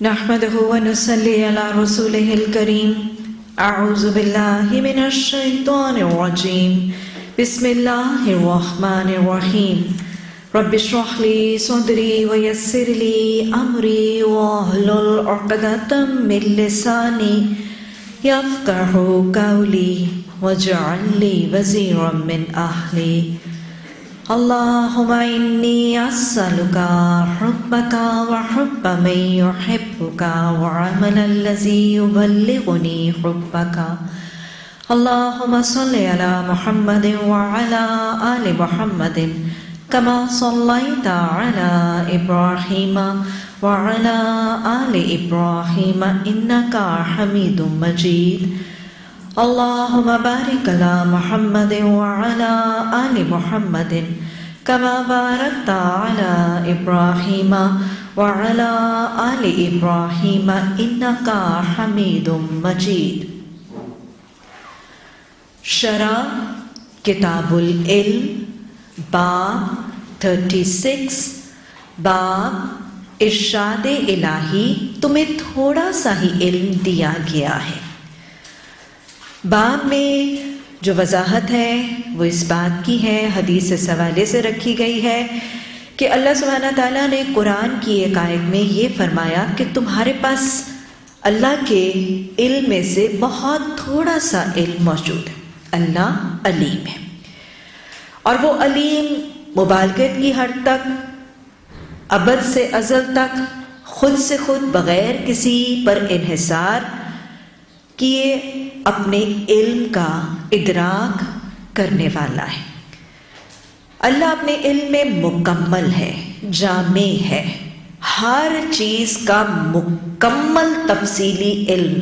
نحمده ونصلي على رسوله الكريم اعوذ بالله من الشيطان الرجيم بسم الله الرحمن الرحيم رب اشرح لي صدري ويسر لي امري واحلل عقدة من لساني يفقهوا قولي واجعل لي وزيرا من اهلي اللهم إني أسألك حبك وحب من يحبك وعمل الذي يبلغني حبك اللهم صل على محمد وعلى آل محمد كما صليت على إبراهيم وعلى آل إبراهيم إنك حميد مجيد اللهم بارك على محمد وعلى آل محمد كما باركت على إبراهيم وعلى آل إبراهيم إنك حميد مجيد. شرح کتاب العلم باب 36 باب ارشاد الہی تمہیں تھوڑا سا ہی علم دیا گیا ہے. باب میں جو وضاحت ہے وہ اس بات کی ہے، حدیث اس حوالے سے رکھی گئی ہے کہ اللہ سبحانہ تعالیٰ نے قرآن کی ایک آیت میں یہ فرمایا کہ تمہارے پاس اللہ کے علم میں سے بہت تھوڑا سا علم موجود ہے. اللہ علیم ہے اور وہ علیم مبالغت کی حد تک، ابد سے ازل تک، خود سے خود بغیر کسی پر انحصار کیے اپنے علم کا ادراک کرنے والا ہے. اللہ اپنے علم میں مکمل ہے، جامع ہے، ہر چیز کا مکمل تفصیلی علم،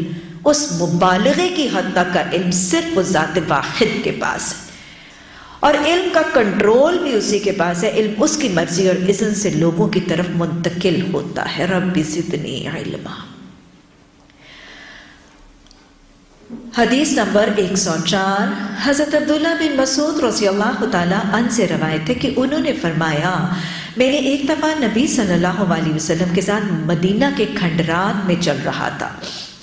اس مبالغے کی حد تک کا علم صرف اس ذات واحد کے پاس ہے، اور علم کا کنٹرول بھی اسی کے پاس ہے. علم اس کی مرضی اور اذن سے لوگوں کی طرف منتقل ہوتا ہے. رب زدنی علما. حدیث نمبر 104 حضرت عبداللہ بن مسعود رضی اللہ تعالیٰ عنہ سے روایت ہے کہ انہوں نے فرمایا میں نے ایک دفعہ نبی صلی اللہ علیہ وسلم کے ساتھ مدینہ کے کھنڈرات میں چل رہا تھا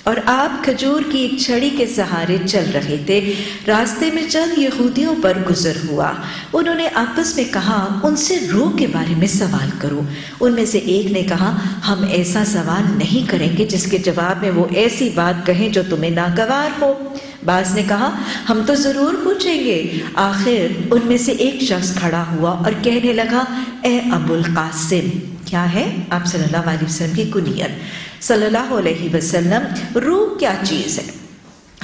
اور آپ کھجور کی ایک چھڑی کے سہارے چل رہے تھے. راستے میں چند یہودیوں پر گزر ہوا. انہوں نے آپس میں کہا ان سے روح کے بارے میں سوال کرو. ان میں سے ایک نے کہا ہم ایسا سوال نہیں کریں گے جس کے جواب میں وہ ایسی بات کہیں جو تمہیں ناگوار ہو. بعض نے کہا ہم تو ضرور پوچھیں گے. آخر ان میں سے ایک شخص کھڑا ہوا اور کہنے لگا اے ابو القاسم. کیا ہے؟ آپ صلی اللہ علیہ وسلم کی کنیت. صلی اللہ علیہ وسلم روح کیا چیز ہے؟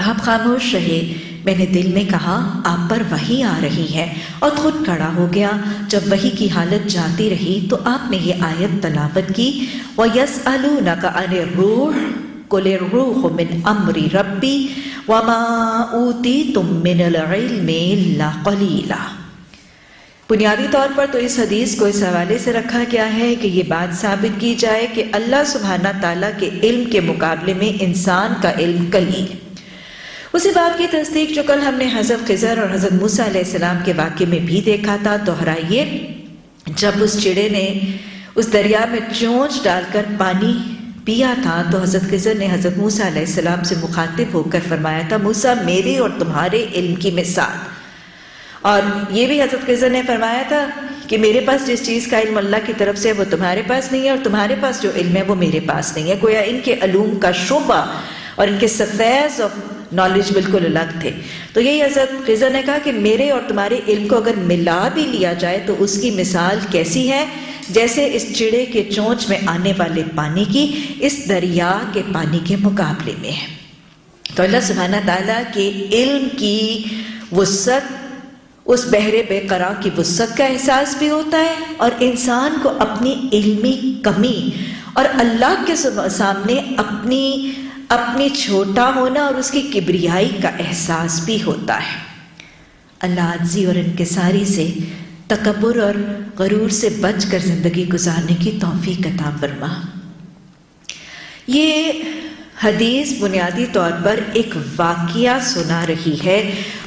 آپ خاموش رہے. میں نے دل میں کہا آپ پر وحی آ رہی ہے اور خود کھڑا ہو گیا. جب وحی کی حالت جاتی رہی تو آپ نے یہ آیت تلاوت کی وَيَسْأَلُونَكَ عَنِ الرُّوحِ قُلِ الرُّوحُ مِنْ أَمْرِ رَبِّي وَمَا أُوتِيتُم مِّنَ الْعِلْمِ إِلَّا قَلِيلًا. بنیادی طور پر تو اس حدیث کو اس حوالے سے رکھا گیا ہے کہ یہ بات ثابت کی جائے کہ اللہ سبحانہ تعالیٰ کے علم کے مقابلے میں انسان کا علم قلیل ہے. اسی بات کی تصدیق جو کل ہم نے حضرت خضر اور حضرت موسیٰ علیہ السلام کے واقعے میں بھی دیکھا تھا دہرائیے. جب اس چڑے نے اس دریا میں چونچ ڈال کر پانی پیا تھا تو حضرت خضر نے حضرت موسیٰ علیہ السلام سے مخاطب ہو کر فرمایا تھا موسیٰ میرے اور تمہارے علم کی مثال. اور یہ بھی حضرت خضر نے فرمایا تھا کہ میرے پاس جس چیز کا علم اللہ کی طرف سے وہ تمہارے پاس نہیں ہے اور تمہارے پاس جو علم ہے وہ میرے پاس نہیں ہے. گویا ان کے علوم کا شعبہ اور ان کے سفیز آف نالج بالکل الگ تھے. تو یہی حضرت خضر نے کہا کہ میرے اور تمہارے علم کو اگر ملا بھی لیا جائے تو اس کی مثال کیسی ہے؟ جیسے اس چڑے کے چونچ میں آنے والے پانی کی اس دریا کے پانی کے مقابلے میں ہے. تو اللہ سبحانہ تعالیٰ کے علم کی وسعت، اس بحر بے قرار کی وسعت کا احساس بھی ہوتا ہے اور انسان کو اپنی علمی کمی اور اللہ کے سامنے اپنی چھوٹا ہونا اور اس کی کبریائی کا احساس بھی ہوتا ہے. اللہ عاجزی اور انکساری سے، تکبر اور غرور سے بچ کر زندگی گزارنے کی توفیق عطا فرما. یہ حدیث بنیادی طور پر ایک واقعہ سنا رہی ہے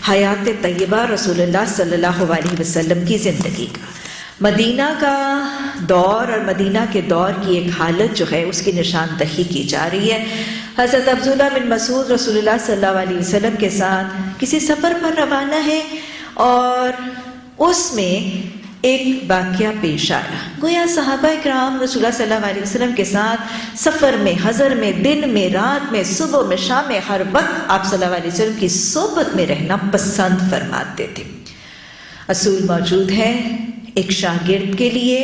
حیات طیبہ رسول اللہ صلی اللہ علیہ وسلم کی زندگی کا. مدینہ کا دور اور مدینہ کے دور کی ایک حالت جو ہے اس کی نشاندہی کی جا رہی ہے۔ حضرت عبداللہ بن مسعود رسول اللہ صلی اللہ علیہ وسلم کے ساتھ کسی سفر پر روانہ ہے اور اس میں ایک واقعہ پیش آیا۔ گویا صحابہ اکرام رسول اللہ صلی اللہ علیہ وسلم کے ساتھ سفر میں، حضر میں، دن میں، رات میں، صبح میں، شام میں، ہر وقت آپ صلی اللہ علیہ وسلم کی صحبت میں رہنا پسند فرماتے تھے۔ اصول موجود ہے ایک شاگرد کے لیے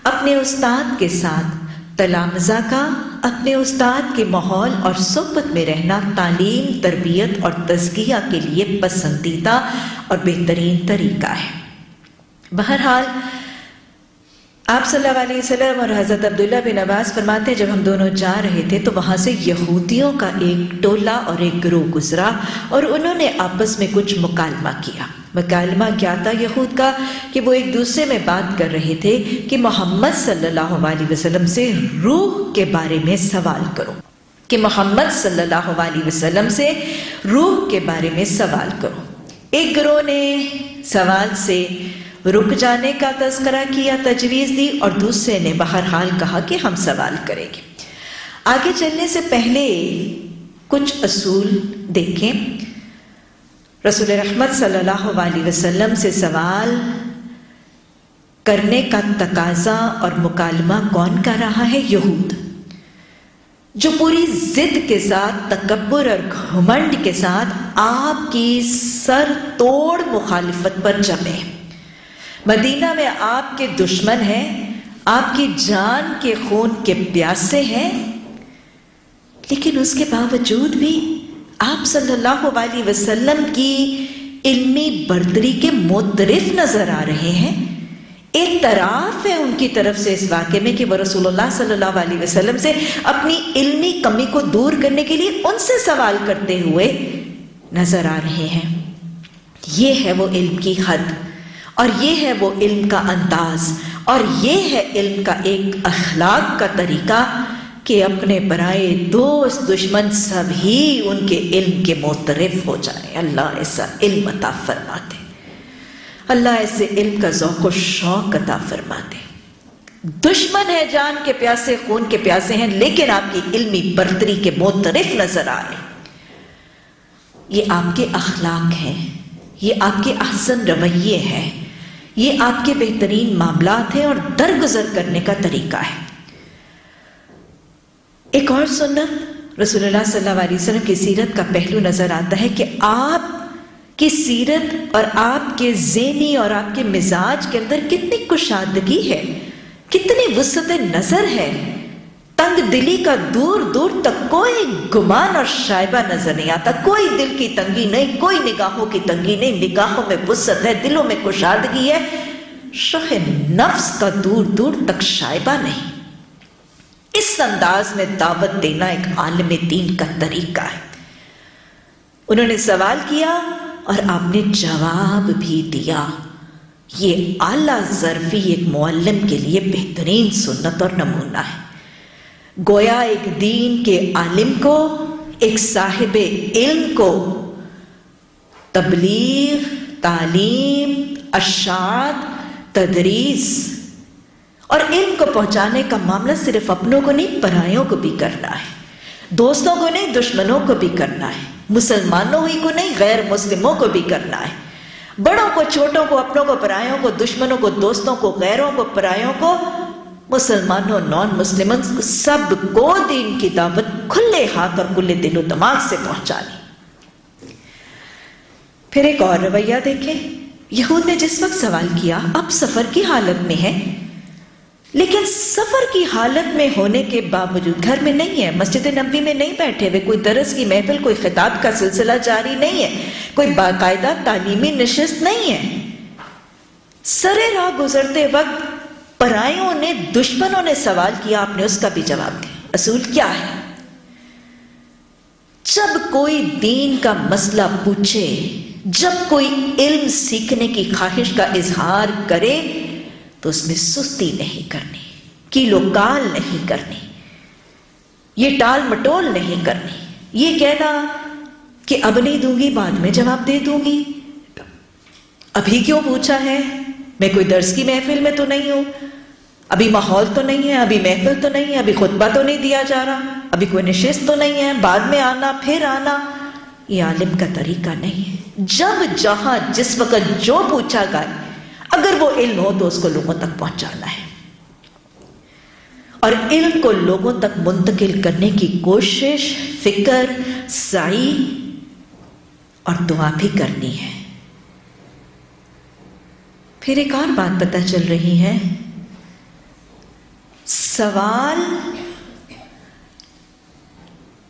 اپنے استاد کے ساتھ تلامذہ کا، اپنے استاد کے ماحول اور صحبت میں رہنا تعلیم، تربیت اور تزکیہ کے لیے پسندیدہ اور بہترین طریقہ ہے۔ بہرحال آپ صلی اللہ علیہ وسلم اور حضرت عبداللہ بن عباس فرماتے ہیں جب ہم دونوں جا رہے تھے تو وہاں سے یہودیوں کا ایک ٹولہ اور ایک گروہ گزرا اور انہوں نے آپس میں کچھ مکالمہ کیا۔ مکالمہ کیا تھا یہود کا؟ کہ وہ ایک دوسرے میں بات کر رہے تھے کہ محمد صلی اللہ علیہ وسلم سے روح کے بارے میں سوال کرو، کہ محمد صلی اللہ علیہ وسلم سے روح کے بارے میں سوال کرو۔ ایک گروہ نے سوال سے رک جانے کا تذکرہ کیا، تجویز دی، اور دوسرے نے بہرحال کہا کہ ہم سوال کریں گے۔ آگے چلنے سے پہلے کچھ اصول دیکھیں۔ رسول رحمت صلی اللہ علیہ وسلم سے سوال کرنے کا تقاضا اور مکالمہ کون کر رہا ہے؟ یہود، جو پوری ضد کے ساتھ، تکبر اور گھمنڈ کے ساتھ آپ کی سر توڑ مخالفت پر جمے۔ مدینہ میں آپ کے دشمن ہیں، آپ کی جان کے خون کے پیاسے ہیں، لیکن اس کے باوجود بھی آپ صلی اللہ علیہ وسلم کی علمی برتری کے معترف نظر آ رہے ہیں۔ اعتراف ہے ان کی طرف سے اس واقعے میں کہ وہ رسول اللہ صلی اللہ علیہ وسلم سے اپنی علمی کمی کو دور کرنے کے لیے ان سے سوال کرتے ہوئے نظر آ رہے ہیں۔ یہ ہے وہ علم کی حد، اور یہ ہے وہ علم کا انداز، اور یہ ہے علم کا ایک اخلاق کا طریقہ کہ اپنے برائے دوست، دشمن سب ہی ان کے علم کے معترف ہو جائیں۔ اللہ ایسا علم عطا فرما دے، اللہ ایسے علم کا ذوق و شوق عطا فرما دے۔ دشمن ہے، جان کے پیاسے، خون کے پیاسے ہیں، لیکن آپ کی علمی برتری کے معترف نظر آ رہے۔ یہ آپ کے اخلاق ہیں، یہ آپ کے احسن رویے ہیں، یہ آپ کے بہترین معاملات ہیں اور درگزر کرنے کا طریقہ ہے۔ ایک اور سنت رسول اللہ صلی اللہ علیہ وسلم کی سیرت کا پہلو نظر آتا ہے کہ آپ کی سیرت اور آپ کے ذہنی اور آپ کے مزاج کے اندر کتنی کشادگی ہے، کتنی وسعت نظر ہے۔ تنگ دلی کا دور دور تک کوئی گمان اور شائبہ نظر نہیں آتا، کوئی دل کی تنگی نہیں، کوئی نگاہوں کی تنگی نہیں، نگاہوں میں وسعت ہے، دلوں میں کشادگی ہے، شح نفس کا دور دور تک شائبہ نہیں۔ اس انداز میں دعوت دینا ایک عالم دین کا طریقہ ہے۔ انہوں نے سوال کیا اور آپ نے جواب بھی دیا۔ یہ اعلیٰ ظرفی ایک معلم کے لیے بہترین سنت اور نمونہ ہے۔ گویا ایک دین کے عالم کو، ایک صاحب علم کو تبلیغ، تعلیم، ارشاد، تدریس اور علم کو پہنچانے کا معاملہ صرف اپنوں کو نہیں، پرایوں کو بھی کرنا ہے، دوستوں کو نہیں، دشمنوں کو بھی کرنا ہے، مسلمانوں ہی کو نہیں، غیر مسلموں کو بھی کرنا ہے، بڑوں کو، چھوٹوں کو، اپنوں کو، پرایوں کو، دشمنوں کو، دوستوں کو، غیروں کو، پرایوں کو، مسلمانوں، نان مسلمان، سب کو دین کی دعوت کھلے ہاتھ اور کھلے دل و دماغ سے پہنچانی۔ پھر ایک اور رویہ دیکھیں۔ یہود نے جس وقت سوال کیا، اب سفر کی حالت میں ہے، لیکن سفر کی حالت میں ہونے کے باوجود گھر میں نہیں ہے، مسجد نبوی میں نہیں بیٹھے ہوئے، کوئی درس کی محفل، کوئی خطاب کا سلسلہ جاری نہیں ہے، کوئی باقاعدہ تعلیمی نشست نہیں ہے۔ سرے راہ گزرتے وقت پرائیوں نے، دشمنوں نے سوال کیا، آپ نے اس کا بھی جواب دیا۔ اصول کیا ہے؟ جب کوئی دین کا مسئلہ پوچھے، جب کوئی علم سیکھنے کی خواہش کا اظہار کرے تو اس میں سستی نہیں کرنی، کیلو کال نہیں کرنی، یہ ٹال مٹول نہیں کرنی، یہ کہنا کہ اب نہیں دوں گی، بعد میں جواب دے دوں گی، ابھی کیوں پوچھا ہے، میں کوئی درس کی محفل میں تو نہیں ہوں، ابھی ماحول تو نہیں ہے، ابھی محفل تو نہیں ہے، ابھی خطبہ تو نہیں دیا جا رہا، ابھی کوئی نشست تو نہیں ہے، بعد میں آنا پھر آنا۔ یہ عالم کا طریقہ نہیں ہے۔ جب جہاں جس وقت جو پوچھا گئے، اگر وہ علم ہو تو اس کو لوگوں تک پہنچانا ہے، اور علم کو لوگوں تک منتقل کرنے کی کوشش، فکر، سعی اور دعا بھی کرنی ہے۔ پھر ایک اور بات پتہ چل رہی ہے، سوال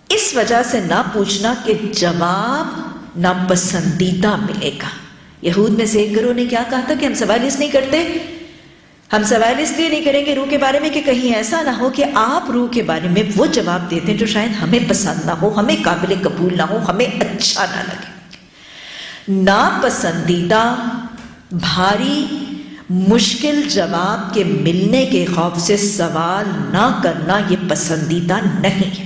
اس وجہ سے نہ پوچھنا کہ جواب ناپسندیدہ ملے گا۔ یہود میں سے ایک گروہ نے کیا کہا تھا کہ ہم سوال اس نہیں کرتے، ہم سوال اس لیے نہیں کریں گے روح کے بارے میں کہ کہیں ایسا نہ ہو کہ آپ روح کے بارے میں وہ جواب دیتے ہیں جو شاید ہمیں پسند نہ ہو، ہمیں قابل قبول نہ ہو، ہمیں اچھا نہ لگے۔ ناپسندیدہ، بھاری، مشکل جواب کے ملنے کے خوف سے سوال نہ کرنا یہ پسندیدہ نہیں ہے۔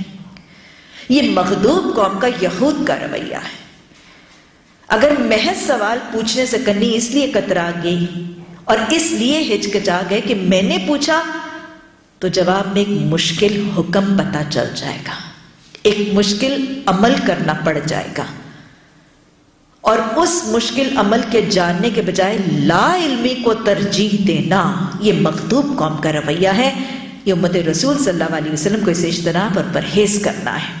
یہ مغضوب قوم کا، یہود کا رویہ ہے۔ اگر محض سوال پوچھنے سے کنی اس لیے کترا گئی اور اس لیے ہچکچا گئے کہ میں نے پوچھا، تو جواب میں ایک مشکل حکم پتہ چل جائے گا، ایک مشکل عمل کرنا پڑ جائے گا، اور اس مشکل عمل کے جاننے کے بجائے لا علمی کو ترجیح دینا یہ مغضوب قوم کا رویہ ہے۔ یہ امت رسول صلی اللہ علیہ وسلم کو اس اجتناب اور پرہیز کرنا ہے۔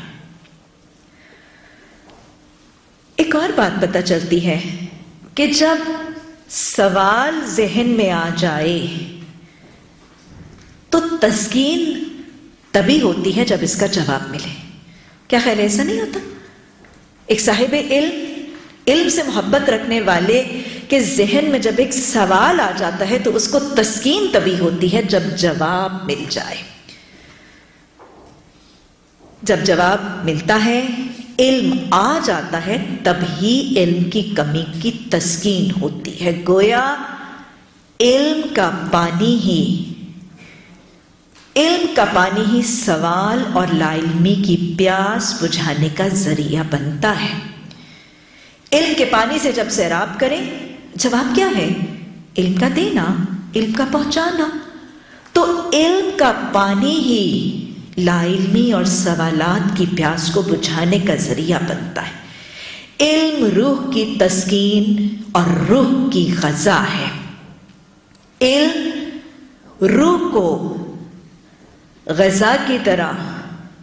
ایک اور بات پتہ چلتی ہے کہ جب سوال ذہن میں آ جائے تو تسکین تبھی ہوتی ہے جب اس کا جواب ملے۔ کیا خیال ایسا نہیں ہوتا؟ ایک صاحب علم سے محبت رکھنے والے کے ذہن میں جب ایک سوال آ جاتا ہے تو اس کو تسکین تبھی ہوتی ہے جب جواب مل جائے۔ جب جواب ملتا ہے، علم آ جاتا ہے، تب ہی علم کی کمی کی تسکین ہوتی ہے۔ گویا علم کا پانی ہی سوال اور لا علمی کی پیاس بجھانے کا ذریعہ بنتا ہے۔ علم کے پانی سے جب سیراب کریں، جواب کیا ہے؟ علم کا دینا، علم کا پہنچانا۔ تو علم کا پانی ہی لا علمی اور سوالات کی پیاس کو بجھانے کا ذریعہ بنتا ہے۔ علم روح کی تسکین اور روح کی غذا ہے۔ علم روح کو غذا کی طرح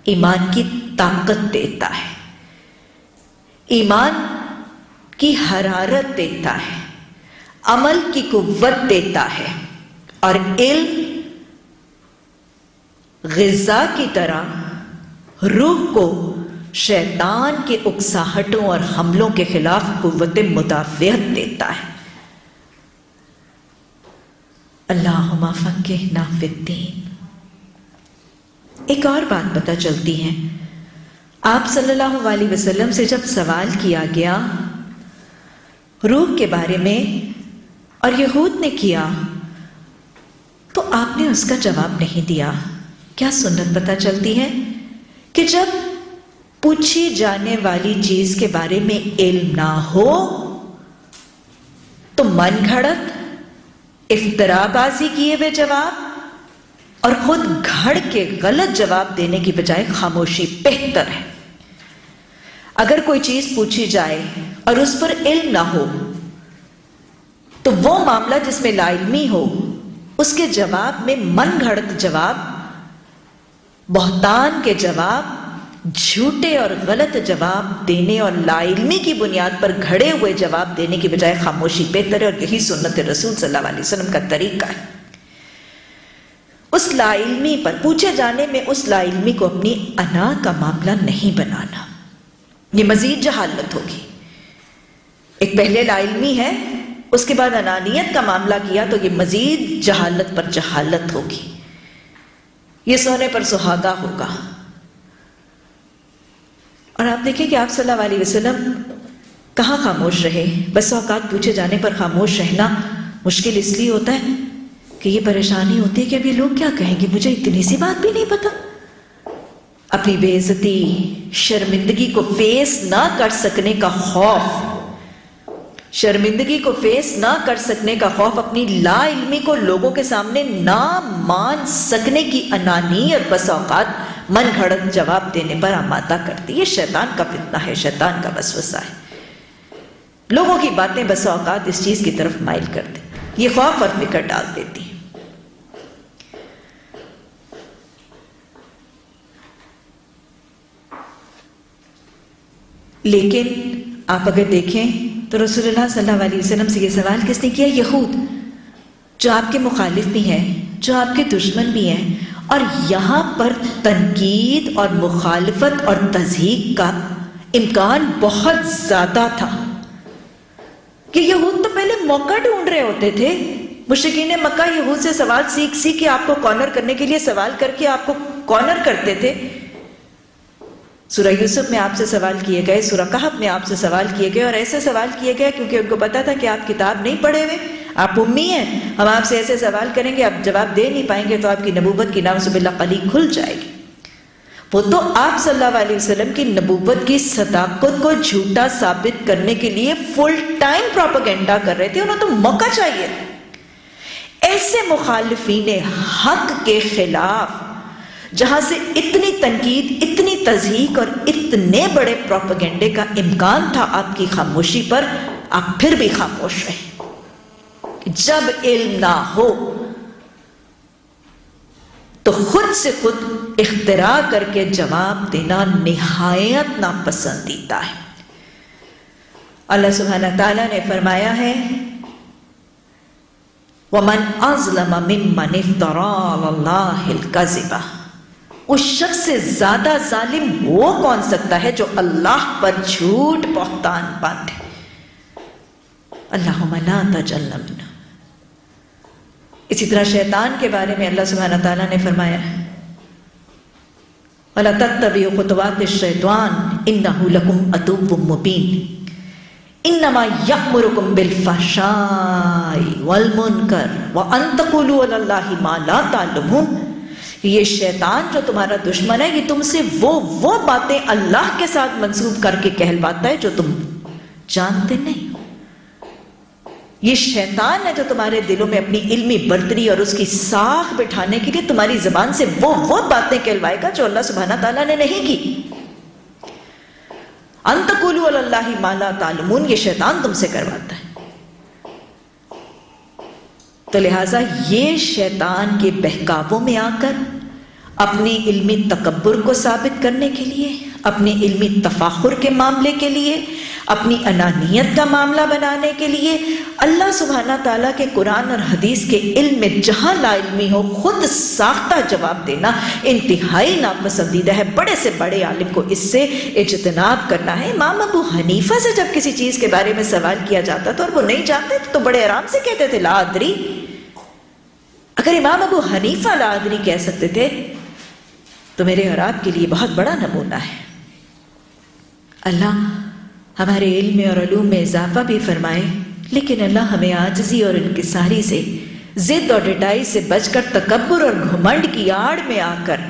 ایمان کی طاقت دیتا ہے، ایمان کی حرارت دیتا ہے، عمل کی قوت دیتا ہے، اور علم غذا کی طرح روح کو شیطان کے اکساہٹوں اور حملوں کے خلاف قوت مدافعت دیتا ہے۔ اللہم فقہنا فی الدین۔ ایک اور بات پتہ چلتی ہے، آپ صلی اللہ علیہ وسلم سے جب سوال کیا گیا روح کے بارے میں اور یہود نے کیا تو آپ نے اس کا جواب نہیں دیا۔ کیا سنت پتہ چلتی ہے کہ جب پوچھی جانے والی چیز کے بارے میں علم نہ ہو تو من گھڑت، افترا بازی کیے ہوئے جواب اور خود گھڑ کے غلط جواب دینے کی بجائے خاموشی بہتر ہے۔ اگر کوئی چیز پوچھی جائے اور اس پر علم نہ ہو تو وہ معاملہ جس میں لا علمی ہو، اس کے جواب میں من گھڑت جواب، بہتان کے جواب، جھوٹے اور غلط جواب دینے اور لا علمی کی بنیاد پر گھڑے ہوئے جواب دینے کی بجائے خاموشی بہتر ہے، اور یہی سنت رسول صلی اللہ علیہ وسلم کا طریقہ ہے۔ اس لا علمی پر پوچھے جانے میں اس لا علمی کو اپنی انا کا معاملہ نہیں بنانا، یہ مزید جہالت ہوگی۔ ایک پہلے لا علمی ہے، اس کے بعد انانیت کا معاملہ کیا تو یہ مزید جہالت پر جہالت ہوگی، یہ سونے پر سہاگا ہوگا۔ اور آپ دیکھیں کہ آپ صلی اللہ علیہ وسلم کہاں خاموش رہے؟ بس اوقات پوچھے جانے پر خاموش رہنا مشکل اس لیے ہوتا ہے کہ یہ پریشانی ہوتی ہے کہ ابھی لوگ کیا کہیں گے، مجھے اتنی سی بات بھی نہیں پتا۔ اپنی بے عزتی، شرمندگی کو فیس نہ کر سکنے کا خوف شرمندگی کو فیس نہ کر سکنے کا خوف، اپنی لا علمی کو لوگوں کے سامنے نہ مان سکنے کی انانیت بس اوقات من گھڑت جواب دینے پر آمادہ کرتی ہے۔ یہ شیطان کا فتنہ ہے، شیطان کا وسوسہ ہے۔ لوگوں کی باتیں بس اوقات اس چیز کی طرف مائل کرتے، یہ خوف اور فکر ڈال دیتی ہے۔ لیکن آپ اگر دیکھیں تو رسول اللہ صلی اللہ علیہ وسلم سے یہ سوال کس نے کیا؟ یہود، جو آپ کے مخالف بھی ہیں، جو آپ کے دشمن بھی ہیں، اور یہاں پر تنقید اور مخالفت اور تضحیک کا امکان بہت زیادہ تھا کہ یہود تو پہلے موقع ڈھونڈ رہے ہوتے تھے۔ مشرکین مکہ یہود سے سوال سیکھ کے آپ کو کارنر کرنے کے لیے سوال کر کے آپ کو کارنر کرتے تھے۔ سورہ یوسف میں آپ سے سوال کیے گئے، سورہ کہف میں آپ سے سوال کیے گئے، اور ایسے سوال کیے گئے کیونکہ ان کو پتا تھا کہ آپ کتاب نہیں پڑھے ہوئے، آپ امی ہیں، ہم آپ سے ایسے سوال کریں گے، آپ جواب دے نہیں پائیں گے تو آپ کی نبوت کی نعوذ باللہ قلی کھل جائے گی۔ وہ تو آپ صلی اللہ علیہ وسلم کی نبوت کی صداقت کو جھوٹا ثابت کرنے کے لیے فل ٹائم پروپیگنڈا کر رہے تھے، انہیں تو موقع چاہیے۔ ایسے مخالفین حق کے خلاف جہاں سے اتنی تنقید، اتنی تضحیک اور اتنے بڑے پروپیگنڈے کا امکان تھا آپ کی خاموشی پر، آپ پھر بھی خاموش رہے۔ جب علم نہ ہو تو خود سے خود اختراع کر کے جواب دینا نہایت ناپسندیدہ ہے۔ اللہ سبحانہ تعالیٰ نے فرمایا ہے وَمَنْ أَظْلَمَ مِمَّنِ افْتَرَىٰ عَلَى اللَّهِ الْكَذِبَ، اس شخص سے زیادہ ظالم وہ کون سکتا ہے جو اللہ پر جھوٹ بہتان باندھے۔ اللہم لا تجعلنا منہ۔ اسی طرح شیطان کے بارے میں اللہ سبحانہ تعالیٰ نے فرمایا وَلَا تَتَّبِعُوا خُطُوَاتِ الشَّيْطَانِ إِنَّهُ لَكُمْ عَدُوٌّ مُّبِينٌ انما یأمرکم بالفحشاء والمنکر وان تقولوا علی اللہ ما لا تعلمون، یہ شیطان جو تمہارا دشمن ہے یہ تم سے وہ باتیں اللہ کے ساتھ منسوب کر کے کہلواتا ہے جو تم جانتے نہیں ہو۔ یہ شیطان ہے جو تمہارے دلوں میں اپنی علمی برتری اور اس کی ساکھ بٹھانے کے لیے تمہاری زبان سے وہ باتیں کہلوائے گا جو اللہ سبحانہ تعالیٰ نے نہیں کی۔ ان تقولوا علی اللہ ما لا تعلمون، یہ شیطان تم سے کرواتا ہے۔ تو لہٰذا یہ شیطان کے بہکاووں میں آ کر اپنی علمی تکبر کو ثابت کرنے کے لیے، اپنی علمی تفاخر کے معاملے کے لیے، اپنی انانیت کا معاملہ بنانے کے لیے اللہ سبحانہ تعالیٰ کے قرآن اور حدیث کے علم میں جہاں لا علمی ہو خود ساختہ جواب دینا انتہائی ناپسندیدہ ہے۔ بڑے سے بڑے عالم کو اس سے اجتناب کرنا ہے۔ امام ابو حنیفہ سے جب کسی چیز کے بارے میں سوال کیا جاتا تھا اور وہ نہیں جانتے تو بڑے آرام سے کہتے تھے لا ادری۔ اگر امام ابو حنیفہ لا ادری کہہ سکتے تھے تو میرے اور آپ کے لیے بہت بڑا نمونہ ہے۔ اللہ ہمارے علم میں اور علوم میں اضافہ بھی فرمائے، لیکن اللہ ہمیں عاجزی اور انکساری سے، ضد اور ڈٹائی سے بچ کر تکبر اور گھمنڈ کی آڑ میں آ کر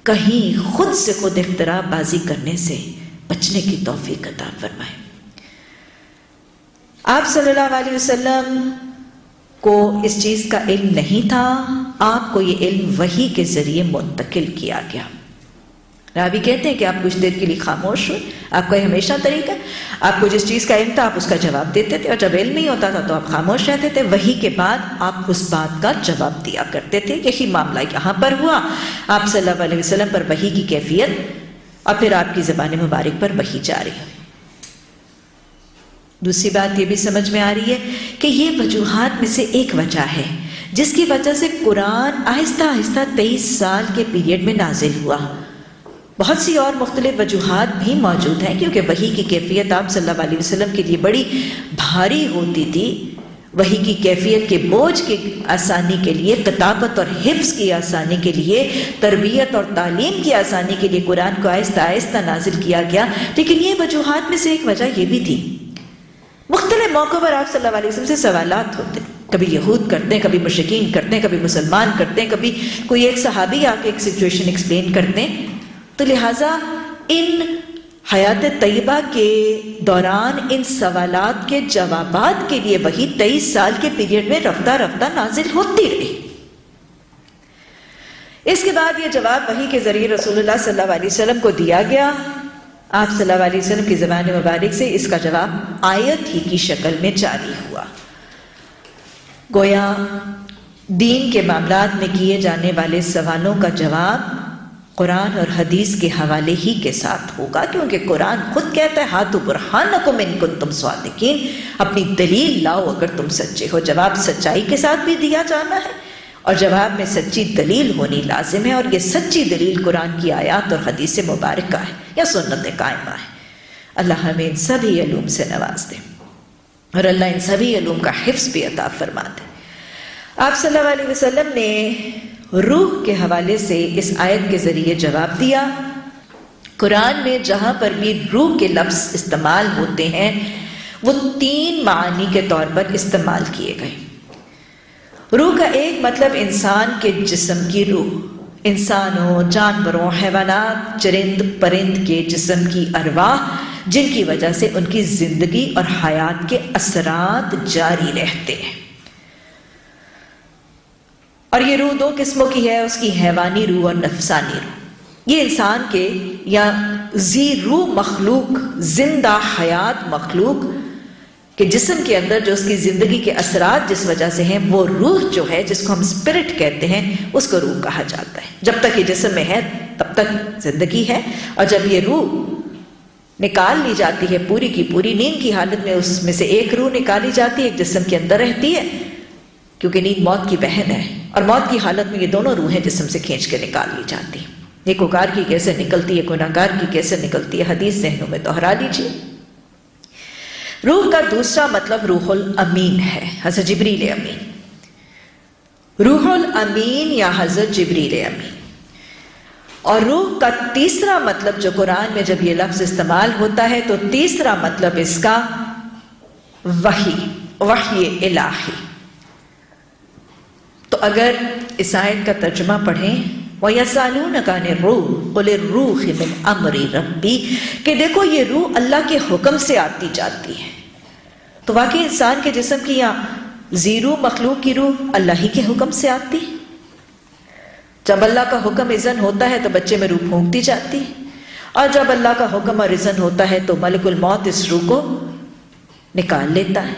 کہیں خود سے خود اختراع بازی کرنے سے بچنے کی توفیق عطا فرمائے۔ آپ صلی اللہ علیہ وسلم کو اس چیز کا علم نہیں تھا، آپ کو یہ علم وحی کے ذریعے منتقل کیا گیا۔ راوی کہتے ہیں کہ آپ کچھ دیر کے لیے خاموش ہوئے، آپ کا یہ ہمیشہ طریقہ، آپ کو جس چیز کا علم تھا آپ اس کا جواب دیتے تھے، اور جب علم نہیں ہوتا تھا تو آپ خاموش رہتے تھے۔ وحی کے بعد آپ اس بات کا جواب دیا کرتے تھے۔ یہی معاملہ یہاں پر ہوا، آپ صلی اللہ علیہ وسلم پر وحی کی کیفیت اور پھر آپ کی زبان مبارک پر وحی جاری ہوئی۔ دوسری بات یہ بھی سمجھ میں آ رہی ہے کہ یہ وجوہات میں سے ایک وجہ ہے جس کی وجہ سے قرآن آہستہ آہستہ 23 سال کے پیریڈ میں نازل ہوا۔ بہت سی اور مختلف وجوہات بھی موجود ہیں، کیونکہ وحی کی کیفیت آپ صلی اللہ علیہ وسلم کے لیے بڑی بھاری ہوتی تھی۔ وحی کی کیفیت کے بوجھ کی آسانی کے لیے، کتابت اور حفظ کی آسانی کے لیے، تربیت اور تعلیم کی آسانی کے لیے قرآن کو آہستہ آہستہ نازل کیا گیا۔ لیکن یہ وجوہات میں سے ایک وجہ یہ بھی تھی، مختلف موقعوں پر آپ صلی اللہ علیہ وسلم سے سوالات ہوتے، کبھی یہود کرتے ہیں، کبھی مشرکین کرتے ہیں، کبھی مسلمان کرتے ہیں، کبھی کوئی ایک صحابی آ کے ایک سچویشن ایکسپلین کرتے ہیں۔ تو لہٰذا ان حیات طیبہ کے دوران ان سوالات کے جوابات کے لیے وہی 23 سال کے پیریڈ میں رفتہ رفتہ نازل ہوتی رہی۔ اس کے بعد یہ جواب وحی کے ذریعے رسول اللہ صلی اللہ علیہ وسلم کو دیا گیا۔ آپ صلی اللہ علیہ وسلم کی زبان مبارک سے اس کا جواب آیت ہی کی شکل میں جاری ہوا۔ گویا دین کے معاملات میں کیے جانے والے سوالوں کا جواب قرآن اور حدیث کے حوالے ہی کے ساتھ ہوگا، کیونکہ قرآن خود کہتا ہے ہاتھو برہانکم ان کنتم صادقین، اپنی دلیل لاؤ اگر تم سچے ہو۔ جواب سچائی کے ساتھ بھی دیا جانا ہے اور جواب میں سچی دلیل ہونی لازم ہے، اور یہ سچی دلیل قرآن کی آیات اور حدیث مبارکہ ہے یا سنت قائمہ ہے۔ اللہ ہمیں ان سبھی علوم سے نواز دے اور اللہ ان سبھی علوم کا حفظ بھی عطا فرما دے۔ آپ صلی اللہ علیہ وسلم نے روح کے حوالے سے اس آیت کے ذریعے جواب دیا۔ قرآن میں جہاں پر بھی روح کے لفظ استعمال ہوتے ہیں وہ 3 معانی کے طور پر استعمال کیے گئے۔ روح کا ایک مطلب انسان کے جسم کی روح، انسانوں، جانوروں، حیوانات، چرند پرند کے جسم کی ارواح، جن کی وجہ سے ان کی زندگی اور حیات کے اثرات جاری رہتے ہیں۔ اور یہ روح 2 قسموں کی ہے، اس کی حیوانی روح اور نفسانی روح۔ یہ انسان کے یا ذی روح مخلوق، زندہ حیات مخلوق کہ جسم کے اندر جو اس کی زندگی کے اثرات جس وجہ سے ہیں، وہ روح جو ہے جس کو ہم اسپرٹ کہتے ہیں، اس کو روح کہا جاتا ہے۔ جب تک یہ جسم میں ہے تب تک زندگی ہے، اور جب یہ روح نکال لی جاتی ہے پوری کی پوری نیند کی حالت میں، اس میں سے ایک روح نکالی جاتی ہے، ایک جسم کے اندر رہتی ہے، کیونکہ نیند موت کی بہن ہے، اور موت کی حالت میں یہ دونوں روحیں جسم سے کھینچ کے نکال لی جاتی ہیں۔ نیکوکار کی کیسے نکلتی ہے، گناہگار کی کیسے نکلتی ہے، حدیث ذہنوں میں دہرا لیجیے۔ روح کا دوسرا مطلب روح الامین ہے، حضرت جبریل امین۔ روح الامین یا حضرت جبریل امین۔ اور روح کا تیسرا مطلب جو قرآن میں جب یہ لفظ استعمال ہوتا ہے تو تیسرا مطلب اس کا وحی الہی۔ تو اگر اس آیت کا ترجمہ پڑھیں وَيَسْأَلُونَكَ عَنِ الرُّوحِ قُلِ الرُّوحُ مِنْ أَمْرِ رَبِّي، کہ دیکھو یہ روح اللہ کے حکم سے آتی جاتی ہے، تو واقعی انسان کے جسم کی یا ذی روح مخلوق کی روح اللہ ہی کے حکم سے آتی۔ جب اللہ کا حکم اذن ہوتا ہے تو بچے میں روح پھونک دی جاتی، اور جب اللہ کا حکم اور اذن ہوتا ہے تو ملک الموت اس روح کو نکال لیتا ہے۔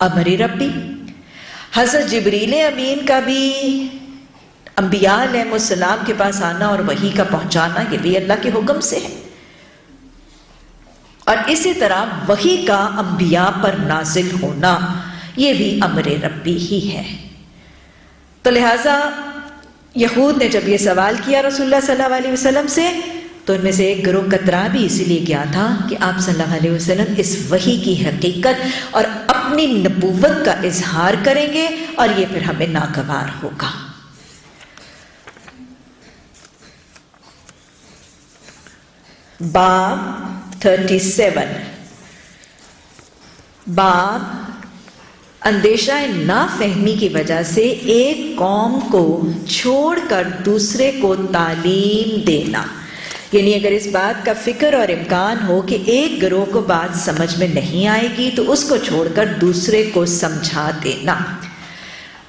امر ربی۔ حضرت جبریل امین کا بھی انبیاء علیہ السلام کے پاس آنا اور وحی کا پہنچانا یہ بھی اللہ کے حکم سے ہے، اور اسی طرح وحی کا انبیاء پر نازل ہونا یہ بھی امر ربی ہی ہے۔ تو لہٰذا یہود نے جب یہ سوال کیا رسول اللہ صلی اللہ علیہ وسلم سے تو ان میں سے ایک گروہ کترا بھی اسی لیے گیا تھا کہ آپ صلی اللہ علیہ وسلم اس وحی کی حقیقت اور اپنی نبوت کا اظہار کریں گے اور یہ پھر ہمیں ناگوار ہوگا۔ باب 37، باب اندیشہ نافہمی کی وجہ سے ایک قوم کو چھوڑ کر دوسرے کو تعلیم دینا، یعنی اگر اس بات کا فکر اور امکان ہو کہ ایک گروہ کو بات سمجھ میں نہیں آئے گی تو اس کو چھوڑ کر دوسرے کو سمجھا دینا۔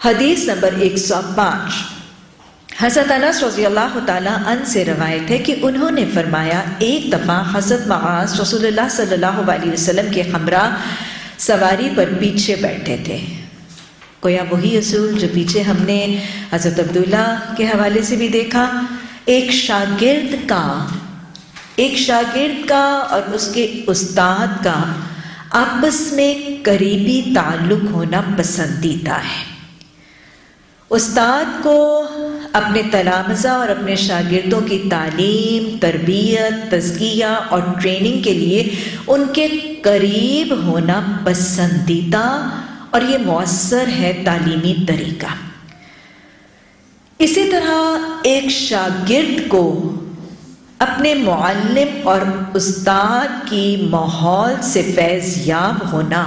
حدیث نمبر 105، حضرت انس رضی اللہ تعالیٰ عنہ سے روایت ہے کہ انہوں نے فرمایا ایک دفعہ حضرت معاذ رسول اللہ صلی اللہ علیہ وسلم کے ہمراہ سواری پر پیچھے بیٹھے تھے۔ گویا وہی اصول جو پیچھے ہم نے حضرت عبداللہ کے حوالے سے بھی دیکھا، ایک شاگرد کا اور اس کے استاد کا آپس میں قریبی تعلق ہونا پسندیدہ ہے۔ استاد کو اپنے تلامذہ اور اپنے شاگردوں کی تعلیم، تربیت، تزکیہ اور ٹریننگ کے لیے ان کے قریب ہونا پسندیدہ اور یہ مؤثر ہے تعلیمی طریقہ۔ اسی طرح ایک شاگرد کو اپنے معلم اور استاد کی ماحول سے فیض یاب ہونا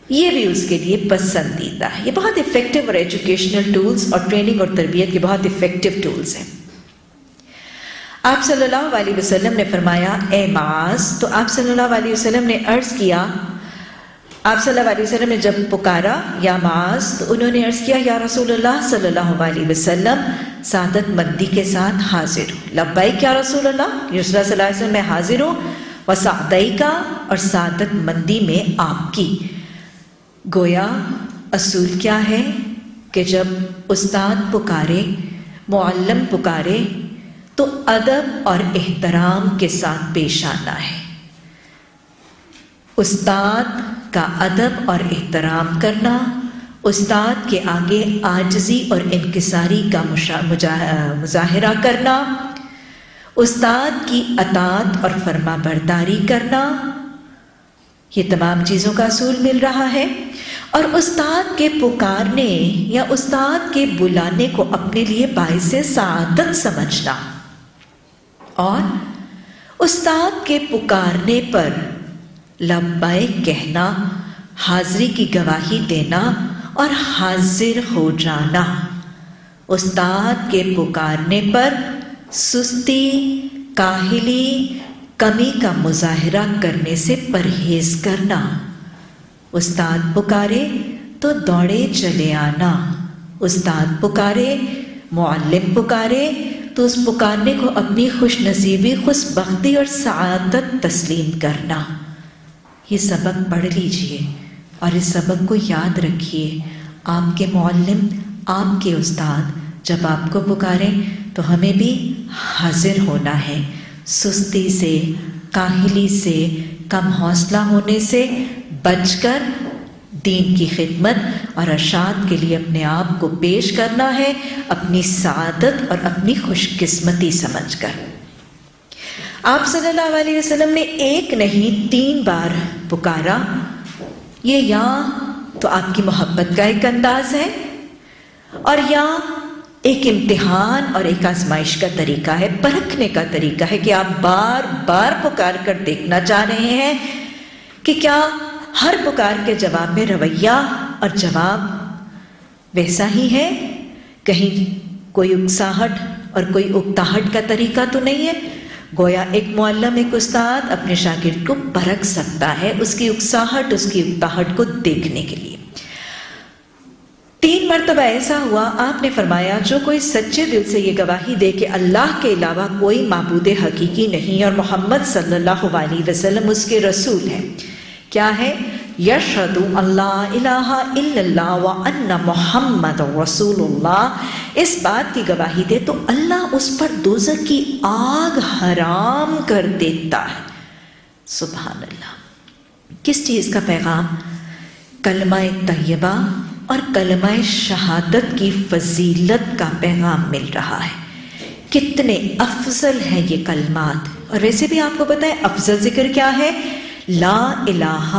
یہ بھی اس کے لیے پسندیدہ ہے۔ یہ بہت افیکٹو اور ایجوکیشنل ٹولز اور ٹریننگ اور تربیت کے بہت افیکٹو ٹولز ہیں۔ آپ صلی اللہ علیہ وسلم نے فرمایا اے معاذ، تو آپ صلی اللہ علیہ وسلم نے عرض کیا، آپ صلی اللہ علیہ وسلم نے جب پکارا یا معاذ، تو انہوں نے عرض کیا یا رسول اللہ صلی اللہ علیہ وسلم سعادت مندی کے ساتھ حاضر ہوں۔ لبیک یا رسول اللہ، رسول اللہ صلی اللہ علیہ وسلم میں حاضر ہوں، وسعدیک، اور سعادت مندی میں آپ کی۔ گویا اصول کیا ہے کہ جب استاد پکارے، معلم پکارے، تو ادب اور احترام کے ساتھ پیش آنا ہے۔ استاد کا ادب اور احترام کرنا، استاد کے آگے عاجزی اور انکساری کا مظاہرہ کرنا، استاد کی اطاعت اور فرما برداری کرنا، یہ تمام چیزوں کا اصول مل رہا ہے۔ اور استاد کے پکارنے یا استاد کے بلانے کو اپنے لیے باعث سعادت سمجھنا، اور استاد کے پکارنے پر لبیک کہنا، حاضری کی گواہی دینا اور حاضر ہو جانا۔ استاد کے پکارنے پر سستی، کاہلی، کمی کا مظاہرہ کرنے سے پرہیز کرنا۔ استاد پکارے تو دوڑے چلے آنا، استاد پکارے، معلم پکارے تو اس پکارنے کو اپنی خوش نصیبی، خوش بختی اور سعادت تسلیم کرنا۔ یہ سبق پڑھ لیجئے اور اس سبق کو یاد رکھیے۔ آپ کے معلم، آپ کے استاد جب آپ کو پکاریں تو ہمیں بھی حاضر ہونا ہے، سستی سے، کاہلی سے، کم حوصلہ ہونے سے بچ کر دین کی خدمت اور ارشاد کے لیے اپنے آپ کو پیش کرنا ہے، اپنی سعادت اور اپنی خوش قسمتی سمجھ کر۔ آپ صلی اللہ علیہ وسلم نے ایک نہیں 3 بار پکارا۔ یہ یا تو آپ کی محبت کا ایک انداز ہے، اور یا ایک امتحان اور ایک آزمائش کا طریقہ ہے، پرکھنے کا طریقہ ہے کہ آپ بار بار پکار کر دیکھنا چاہ رہے ہیں کہ کیا ہر پکار کے جواب میں رویہ اور جواب ویسا ہی ہے، کہیں کوئی اکساہٹ اور کوئی اکتاہٹ کا طریقہ تو نہیں ہے۔ گویا ایک معلم، ایک استاد اپنے شاگرد کو پرکھ سکتا ہے اس کی اکساہٹ، اس کی اکتاہٹ کو دیکھنے کے لیے۔ 3 مرتبہ ایسا ہوا، آپ نے فرمایا جو کوئی سچے دل سے یہ گواہی دے کہ اللہ کے علاوہ کوئی معبود حقیقی نہیں اور محمد صلی اللہ علیہ وسلم اس کے رسول ہیں۔ کیا ہے؟ یشہد اللہ الہ الا اللہ وان محمد رسول اللہ، اس بات کی گواہی دے تو اللہ اس پر دوزخ کی آگ حرام کر دیتا ہے۔ سبحان اللہ۔ کس چیز کا پیغام؟ کلمہ طیبہ اور کلمہ شہادت کی فضیلت کا پیغام مل رہا ہے۔ کتنے افضل ہیں یہ کلمات، اور ویسے بھی آپ کو پتہ ہے افضل ذکر کیا ہے؟ لا الہ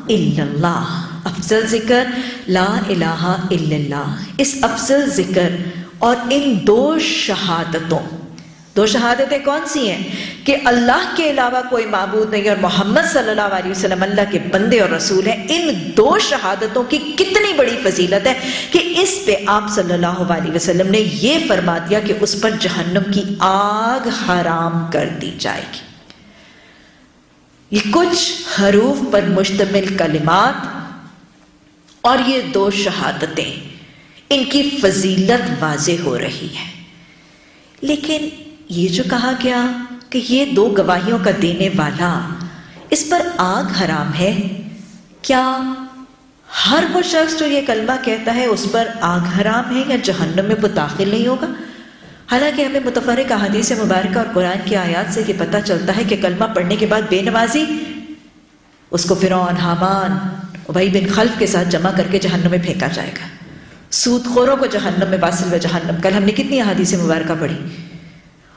الا اللہ۔ افضل ذکر لا الہ الا اللہ۔ اس افضل ذکر اور ان 2 شہادتوں، 2 شہادتیں کون سی ہیں؟ کہ اللہ کے علاوہ کوئی معبود نہیں اور محمد صلی اللہ علیہ وسلم اللہ کے بندے اور رسول ہیں۔ ان 2 شہادتوں کی کتنی بڑی فضیلت ہے کہ اس پہ آپ صلی اللہ علیہ وسلم نے یہ فرما دیا کہ اس پر جہنم کی آگ حرام کر دی جائے گی۔ یہ کچھ حروف پر مشتمل کلمات اور یہ 2 شہادتیں، ان کی فضیلت واضح ہو رہی ہے۔ لیکن یہ جو کہا گیا کہ یہ 2 گواہیوں کا دینے والا، اس پر آگ حرام ہے، کیا ہر وہ شخص جو یہ کلمہ کہتا ہے اس پر آگ حرام ہے یا جہنم میں وہ داخل نہیں ہوگا؟ حالانکہ ہمیں متفرق احادیث مبارکہ اور قرآن کی آیات سے یہ پتہ چلتا ہے کہ کلمہ پڑھنے کے بعد بے نمازی، اس کو فرعون، حامان، ابی بن خلف کے ساتھ جمع کر کے جہنم میں پھینکا جائے گا۔ سود خوروں کو جہنم میں، واصل و جہنم۔ کل ہم نے کتنی احادیث مبارکہ پڑھی۔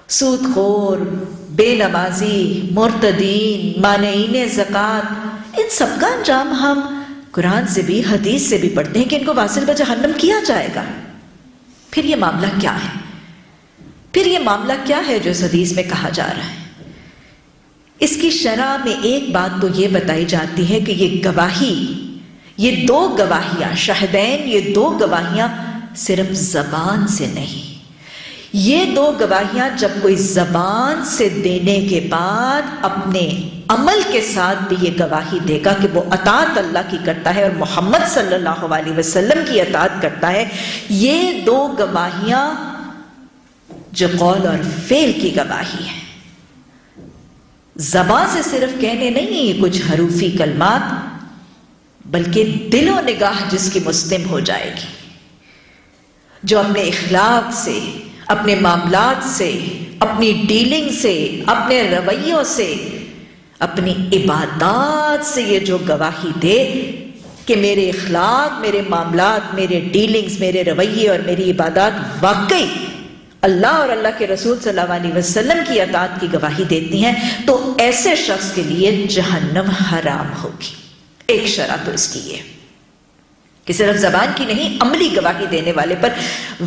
سود خور، بے نمازی، مرتدین، مانعین زکوٰۃ، ان سب کا انجام ہم قرآن سے بھی حدیث سے بھی پڑھتے ہیں کہ ان کو واصل و جہنم کیا جائے گا۔ پھر یہ معاملہ کیا ہے؟ پھر یہ معاملہ کیا ہے جو اس حدیث میں کہا جا رہا ہے؟ اس کی شرح میں ایک بات تو یہ بتائی جاتی ہے کہ یہ گواہی، یہ 2 گواہیاں، شاہدین، یہ 2 گواہیاں صرف زبان سے نہیں، یہ دو گواہیاں جب کوئی زبان سے دینے کے بعد اپنے عمل کے ساتھ بھی یہ گواہی دے گا کہ وہ اطاعت اللہ کی کرتا ہے اور محمد صلی اللہ علیہ وسلم کی اطاعت کرتا ہے، یہ دو گواہیاں جو قول اور فعل کی گواہی ہے، زبان سے صرف کہنے نہیں ہیں یہ کچھ حروفی کلمات، بلکہ دل و نگاہ جس کی مسلم ہو جائے گی، جو اپنے اخلاق سے، اپنے معاملات سے، اپنی ڈیلنگ سے، اپنے رویوں سے، اپنی عبادات سے یہ جو گواہی دے کہ میرے اخلاق، میرے معاملات، میرے ڈیلنگز، میرے رویے اور میری عبادات واقعی اللہ اور اللہ کے رسول صلی اللہ علیہ وسلم کی اطاعت کی گواہی دیتی ہیں، تو ایسے شخص کے لیے جہنم حرام ہوگی۔ ایک شرط تو اس کی یہ کہ صرف زبان کی نہیں، عملی گواہی دینے والے پر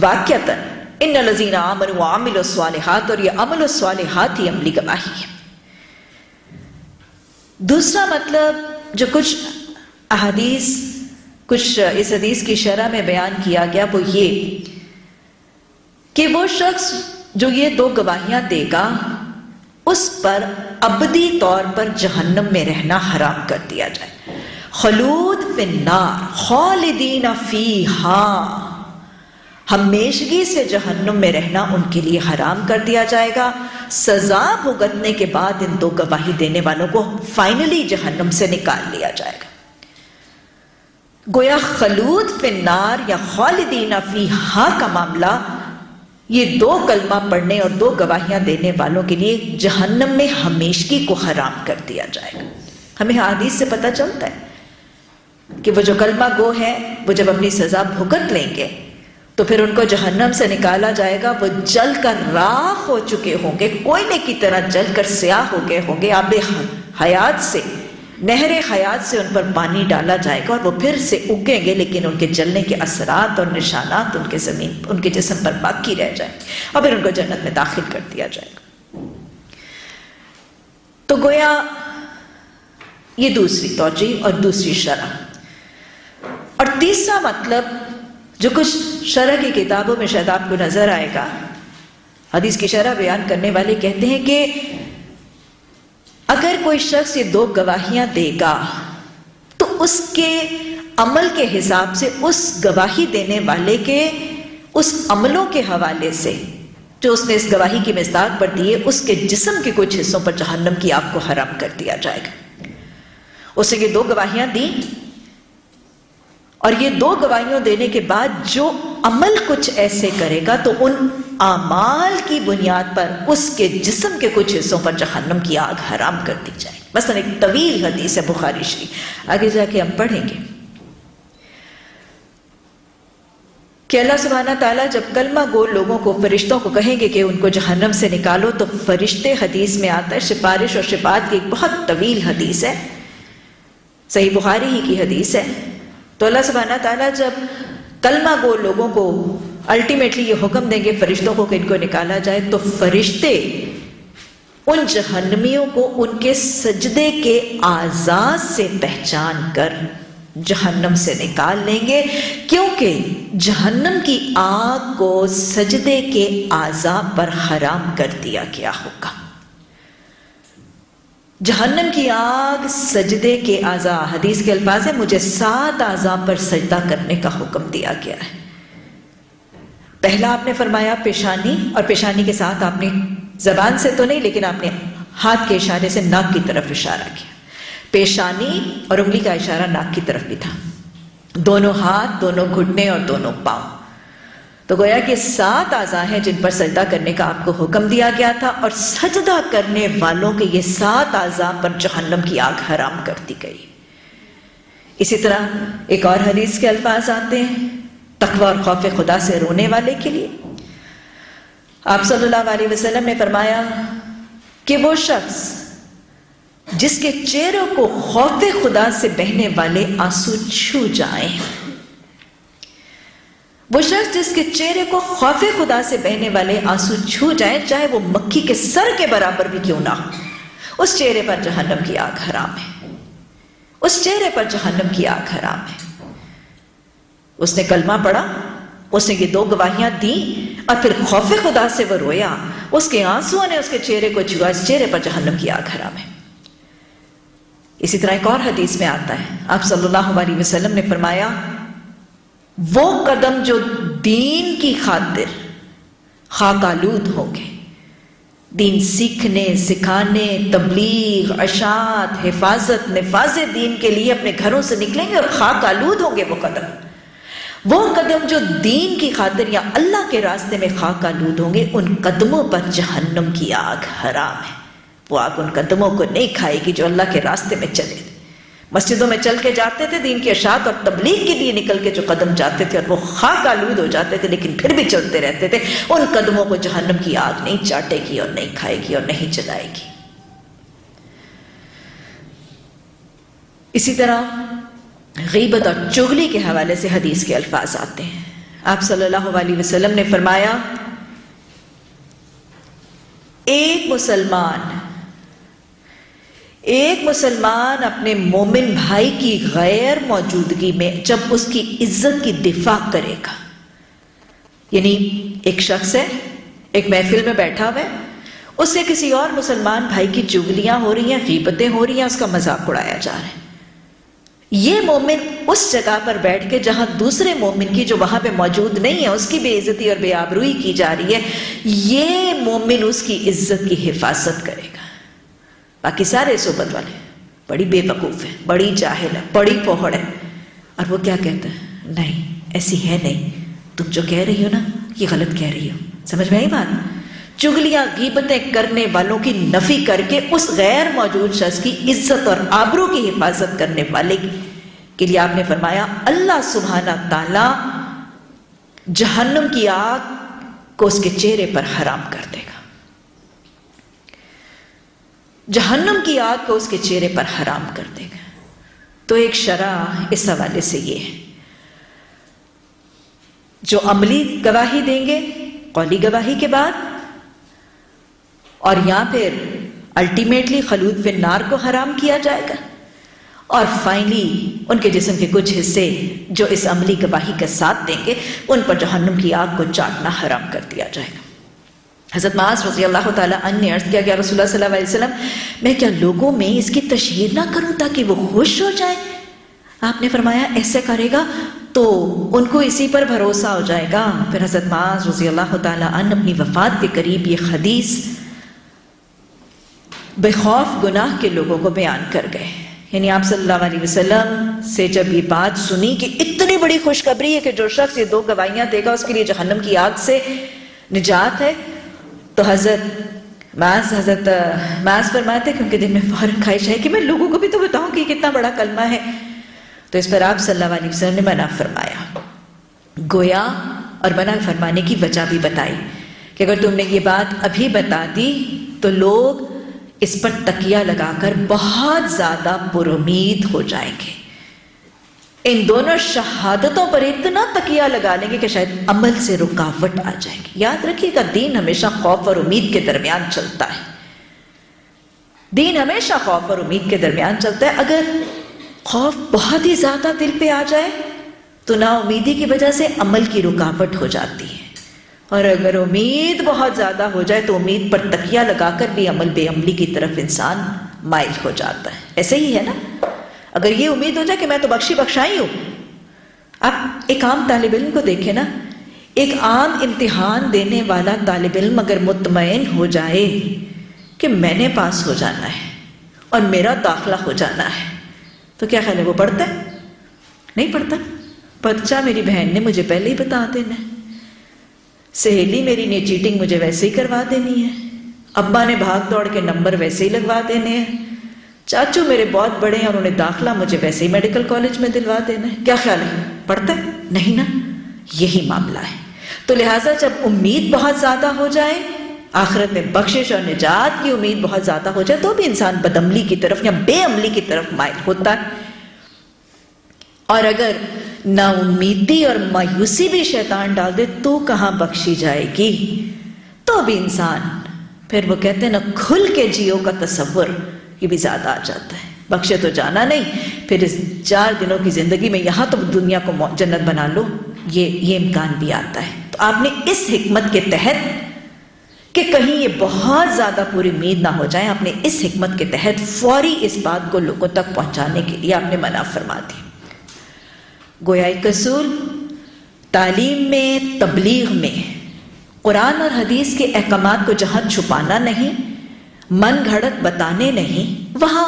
واقعتاً ان الذین آمنوا وعملوا الصالحات، اور یہ عمل الصالحات ہی عملی گواہی ہے۔ دوسرا مطلب جو کچھ احادیث، کچھ اس حدیث کی شرح میں بیان کیا گیا وہ یہ کہ وہ شخص جو یہ دو گواہیاں دے گا اس پر ابدی طور پر جہنم میں رہنا حرام کر دیا جائے، خلود فی النار خالدین فیہا، ہمیشگی سے جہنم میں رہنا ان کے لیے حرام کر دیا جائے گا۔ سزا بھگتنے کے بعد ان دو گواہی دینے والوں کو فائنلی جہنم سے نکال لیا جائے گا۔ گویا خلود فی النار یا خالدین فیہا کا معاملہ یہ دو کلمہ پڑھنے اور دو گواہیاں دینے والوں کے لیے جہنم میں ہمیشگی کو حرام کر دیا جائے گا۔ ہمیں حدیث سے پتہ چلتا ہے کہ وہ جو کلمہ گو ہے وہ جب اپنی سزا بھگت لیں گے تو پھر ان کو جہنم سے نکالا جائے گا، وہ جل کر راکھ ہو چکے ہوں گے، کوئلے کی طرح جل کر سیاہ ہو گئے ہوں گے، آب حیات سے، نہر حیات سے ان پر پانی ڈالا جائے گا اور وہ پھر سے اگیں گے، لیکن ان کے جلنے کے اثرات اور نشانات ان کے جسم پر باقی رہ جائیں گے اور پھر ان کو جنت میں داخل کر دیا جائے گا۔ تو گویا یہ دوسری توجیہ اور دوسری شرح۔ اور تیسرا مطلب جو کچھ شرح کی کتابوں میں شاید آپ کو نظر آئے گا، حدیث کی شرح بیان کرنے والے کہتے ہیں کہ اگر کوئی شخص یہ دو گواہیاں دے گا تو اس کے عمل کے حساب سے اس گواہی دینے والے کے اس عملوں کے حوالے سے جو اس نے اس گواہی کی مصداق پر دی ہے، اس کے جسم کے کچھ حصوں پر جہنم کی آگ کو حرام کر دیا جائے گا۔ اس نے یہ دو گواہیاں دیں اور یہ دو گواہیوں دینے کے بعد جو عمل کچھ ایسے کرے گا تو ان اعمال کی بنیاد پر اس کے جسم کے کچھ حصوں پر جہنم کی آگ حرام کر دی جائے گی۔ مثلا ایک طویل حدیث ہے بخاری شریف، آگے جا کے ہم پڑھیں گے کہ اللہ سبحانہ تعالیٰ جب کلمہ گو لوگوں کو، فرشتوں کو کہیں گے کہ ان کو جہنم سے نکالو، تو فرشتے، حدیث میں آتا ہے سفارش اور شفاعت کی ایک بہت طویل حدیث ہے، صحیح بخاری ہی کی حدیث ہے۔ تو اللہ سبحانہ تعالیٰ جب کلمہ گو لوگوں کو الٹیمیٹلی یہ حکم دیں گے فرشتوں کو کہ ان کو نکالا جائے، تو فرشتے ان جہنمیوں کو ان کے سجدے کے اعضاء سے پہچان کر جہنم سے نکال لیں گے، کیونکہ جہنم کی آگ کو سجدے کے اعضاء پر حرام کر دیا گیا ہوگا۔ جہنم کی آگ سجدے کے اعضاء، حدیث کے الفاظ ہیں مجھے 7 اعضاء پر سجدہ کرنے کا حکم دیا گیا ہے۔ پہلا آپ نے فرمایا پیشانی، اور پیشانی کے ساتھ آپ نے زبان سے تو نہیں لیکن آپ نے ہاتھ کے اشارے سے ناک کی طرف اشارہ کیا۔ پیشانی اور انگلی کا اشارہ ناک کی طرف بھی تھا، دونوں ہاتھ، دونوں گھٹنے اور دونوں پاؤں۔ تو گویا کہ 7 اعضاء ہیں جن پر سجدہ کرنے کا آپ کو حکم دیا گیا تھا، اور سجدہ کرنے والوں کے یہ 7 اعضاء پر جہنم کی آگ حرام کر دی گئی۔ اسی طرح ایک اور حدیث کے الفاظ آتے ہیں تقوی اور خوف خدا سے رونے والے کے لیے۔ آپ صلی اللہ علیہ وسلم نے فرمایا کہ وہ شخص جس کے چہروں کو خوف خدا سے بہنے والے آنسو چھو جائیں، وہ شخص جس کے چہرے کو خوف خدا سے بہنے والے آنسو چھو جائیں، چاہے وہ مکھی کے سر کے برابر بھی کیوں نہ ہو، اس چہرے پر جہنم کی آگ حرام ہے، اس چہرے پر جہنم کی آگ حرام ہے۔ اس نے کلمہ پڑھا اس نے یہ 2 گواہیاں دیں اور پھر خوف خدا سے وہ رویا، اس کے آنسوؤں نے اس کے چہرے کو چھوا، اس چہرے پر جہنم کی آگ حرام ہے۔ اسی طرح ایک اور حدیث میں آتا ہے، آپ صلی اللہ علیہ وسلم نے فرمایا وہ قدم جو دین کی خاطر خاک آلود ہوں گے، دین سیکھنے، سکھانے، تبلیغ، اشاعت، حفاظت، نفاذ دین کے لیے اپنے گھروں سے نکلیں گے اور خاک آلود ہوں گے وہ قدم جو دین کی خاطر یا اللہ کے راستے میں خاک آلود ہوں گے، ان قدموں پر جہنم کی آگ حرام ہے۔ وہ آگ ان قدموں کو نہیں کھائے گی جو اللہ کے راستے میں چلے تھے، مسجدوں میں چل کے جاتے تھے، دین کی اشاعت اور تبلیغ کے لیے نکل کے جو قدم جاتے تھے اور وہ خاک آلود ہو جاتے تھے لیکن پھر بھی چلتے رہتے تھے، ان قدموں کو جہنم کی آگ نہیں چاٹے گی اور نہیں کھائے گی اور نہیں جلائے گی۔ اسی طرح غیبت اور چغلی کے حوالے سے حدیث کے الفاظ آتے ہیں۔ آپ صلی اللہ علیہ وسلم نے فرمایا ایک مسلمان اپنے مومن بھائی کی غیر موجودگی میں جب اس کی عزت کی دفاع کرے گا، یعنی ایک شخص ہے، ایک محفل میں بیٹھا ہوا ہے، اس سے کسی اور مسلمان بھائی کی چغلیاں ہو رہی ہیں، غیبتیں ہو رہی ہیں، اس کا مذاق اڑایا جا رہا ہے، یہ مومن اس جگہ پر بیٹھ کے جہاں دوسرے مومن کی جو وہاں پہ موجود نہیں ہے اس کی بے عزتی اور بے آبروئی کی جا رہی ہے، یہ مومن اس کی عزت کی حفاظت کرے گا۔ باقی سارے صحبت والے بڑی بے وقوف ہے، بڑی جاہل ہے، بڑی پوہڑ ہے، اور وہ کیا کہتا ہے؟ نہیں ایسی ہے نہیں، تم جو کہہ رہی ہو نا یہ غلط کہہ رہی ہو۔ سمجھ میں آئی بات؟ چغلیاں غیبتیں کرنے والوں کی نفی کر کے اس غیر موجود شخص کی عزت اور آبرو کی حفاظت کرنے والے کے لیے آپ نے فرمایا اللہ سبحانہ تعالی جہنم کی آگ کو اس کے چہرے پر حرام کر دے گا، جہنم کی آگ کو اس کے چہرے پر حرام کر دے گا۔ تو ایک شرح اس حوالے سے یہ ہے، جو عملی گواہی دیں گے قولی گواہی کے بعد، اور یا پھر الٹیمیٹلی خلود فی النار کو حرام کیا جائے گا، اور فائنلی ان کے جسم کے کچھ حصے جو اس عملی گواہی کا ساتھ دیں گے ان پر جہنم کی آگ کو چاٹنا حرام کر دیا جائے گا۔ حضرت معاذ رضی اللہ تعالیٰ عنہ نے عرض کیا کہ رسول اللہ صلی اللہ علیہ وسلم میں کیا لوگوں میں اس کی تشہیر نہ کروں تاکہ وہ خوش ہو جائے؟ آپ نے فرمایا ایسے کرے گا تو ان کو اسی پر بھروسہ ہو جائے گا۔ پھر حضرت معاذ رضی اللہ تعالیٰ عنہ اپنی وفات کے قریب یہ حدیث بے خوف گناہ کے لوگوں کو بیان کر گئے، یعنی آپ صلی اللہ علیہ وسلم سے جب یہ بات سنی کہ اتنی بڑی خوشخبری ہے کہ جو شخص یہ 2 گواہیاں دے گا اس کے لیے جہنم کی آگ سے نجات ہے، تو حضرت معاذ فرماتے کہ ان کے دل میں فوراً خواہش ہے کہ میں لوگوں کو بھی تو بتاؤں کہ یہ کتنا بڑا کلمہ ہے۔ تو اس پر آپ صلی اللہ علیہ وسلم نے منع فرمایا، گویا اور منع فرمانے کی وجہ بھی بتائی کہ اگر تم نے یہ بات ابھی بتا دی تو لوگ اس پر تکیہ لگا کر بہت زیادہ پر امید ہو جائیں گے، ان دونوں شہادتوں پر اتنا تکیہ لگا لیں گے کہ شاید عمل سے رکاوٹ آ جائے گی۔ یاد رکھیے گا دین ہمیشہ خوف اور امید کے درمیان چلتا ہے، دین ہمیشہ خوف اور امید کے درمیان چلتا ہے۔ اگر خوف بہت ہی زیادہ دل پہ آ جائے تو نا امیدی کی وجہ سے عمل کی رکاوٹ ہو جاتی ہے، اور اگر امید بہت زیادہ ہو جائے تو امید پر تکیہ لگا کر بھی عمل بے عملی کی طرف انسان مائل ہو جاتا ہے۔ ایسے ہی ہے نا، اگر یہ امید ہو جائے کہ میں تو بخشی بخشائی ہوں۔ آپ ایک عام طالب علم کو دیکھیں نا، ایک عام امتحان دینے والا طالب علم اگر مطمئن ہو جائے کہ میں نے پاس ہو جانا ہے اور میرا داخلہ ہو جانا ہے تو کیا خیال ہے وہ پڑھتا ہے؟ نہیں پڑھتا۔ پرچہ میری بہن نے مجھے پہلے ہی بتا دینا ہے، سہیلی میری نے چیٹنگ مجھے ویسے ہی کروا دینی ہے، ابا نے بھاگ دوڑ کے نمبر ویسے ہی لگوا دینے ہیں، چاچو میرے بہت بڑے ہیں انہوں نے داخلہ مجھے ویسے ہی میڈیکل کالج میں دلوا دینا ہے۔ کیا خیال ہے پڑھتا ہے؟ نہیں نا، یہی معاملہ ہے۔ تو لہٰذا جب امید بہت زیادہ ہو جائے، آخرت میں بخشش اور نجات کی امید بہت زیادہ ہو جائے، تو بھی انسان بدعملی کی طرف یا بے عملی کی طرف مائل ہوتا ہے۔ اور اگر نا امیدی اور مایوسی بھی شیطان ڈال دے تو کہاں بخشی جائے گی، تو بھی انسان پھر وہ کہتے ہیں نا کھل کے جیو کا تصور یہ بھی زیادہ آ جاتا ہے۔ بخشے تو جانا نہیں، پھر اس 4 دنوں کی زندگی میں یہاں تو دنیا کو جنت بنا لو، یہ امکان بھی آتا ہے۔ تو آپ نے اس حکمت کے تحت کہ کہیں یہ بہت زیادہ پوری امید نہ ہو جائے، آپ نے اس حکمت کے تحت فوری اس بات کو لوگوں تک پہنچانے کے لیے آپ نے منع فرما دی۔ گویا ایک اصول تعلیم میں، تبلیغ میں قرآن اور حدیث کے احکامات کو جہاں چھپانا نہیں، من گھڑت بتانے نہیں، وہاں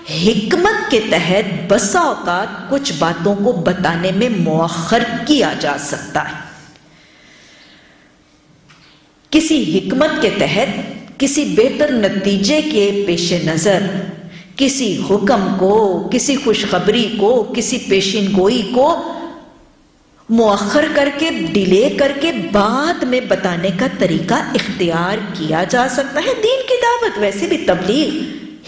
حکمت کے تحت بسا اوقات کچھ باتوں کو بتانے میں مؤخر کیا جا سکتا ہے۔ کسی حکمت کے تحت کسی بہتر نتیجے کے پیش نظر کسی حکم کو، کسی خوشخبری کو، کسی پیشین گوئی کو مؤخر کر کے، ڈیلے کر کے بعد میں بتانے کا طریقہ اختیار کیا جا سکتا ہے۔ دین کی دعوت، ویسے بھی تبلیغ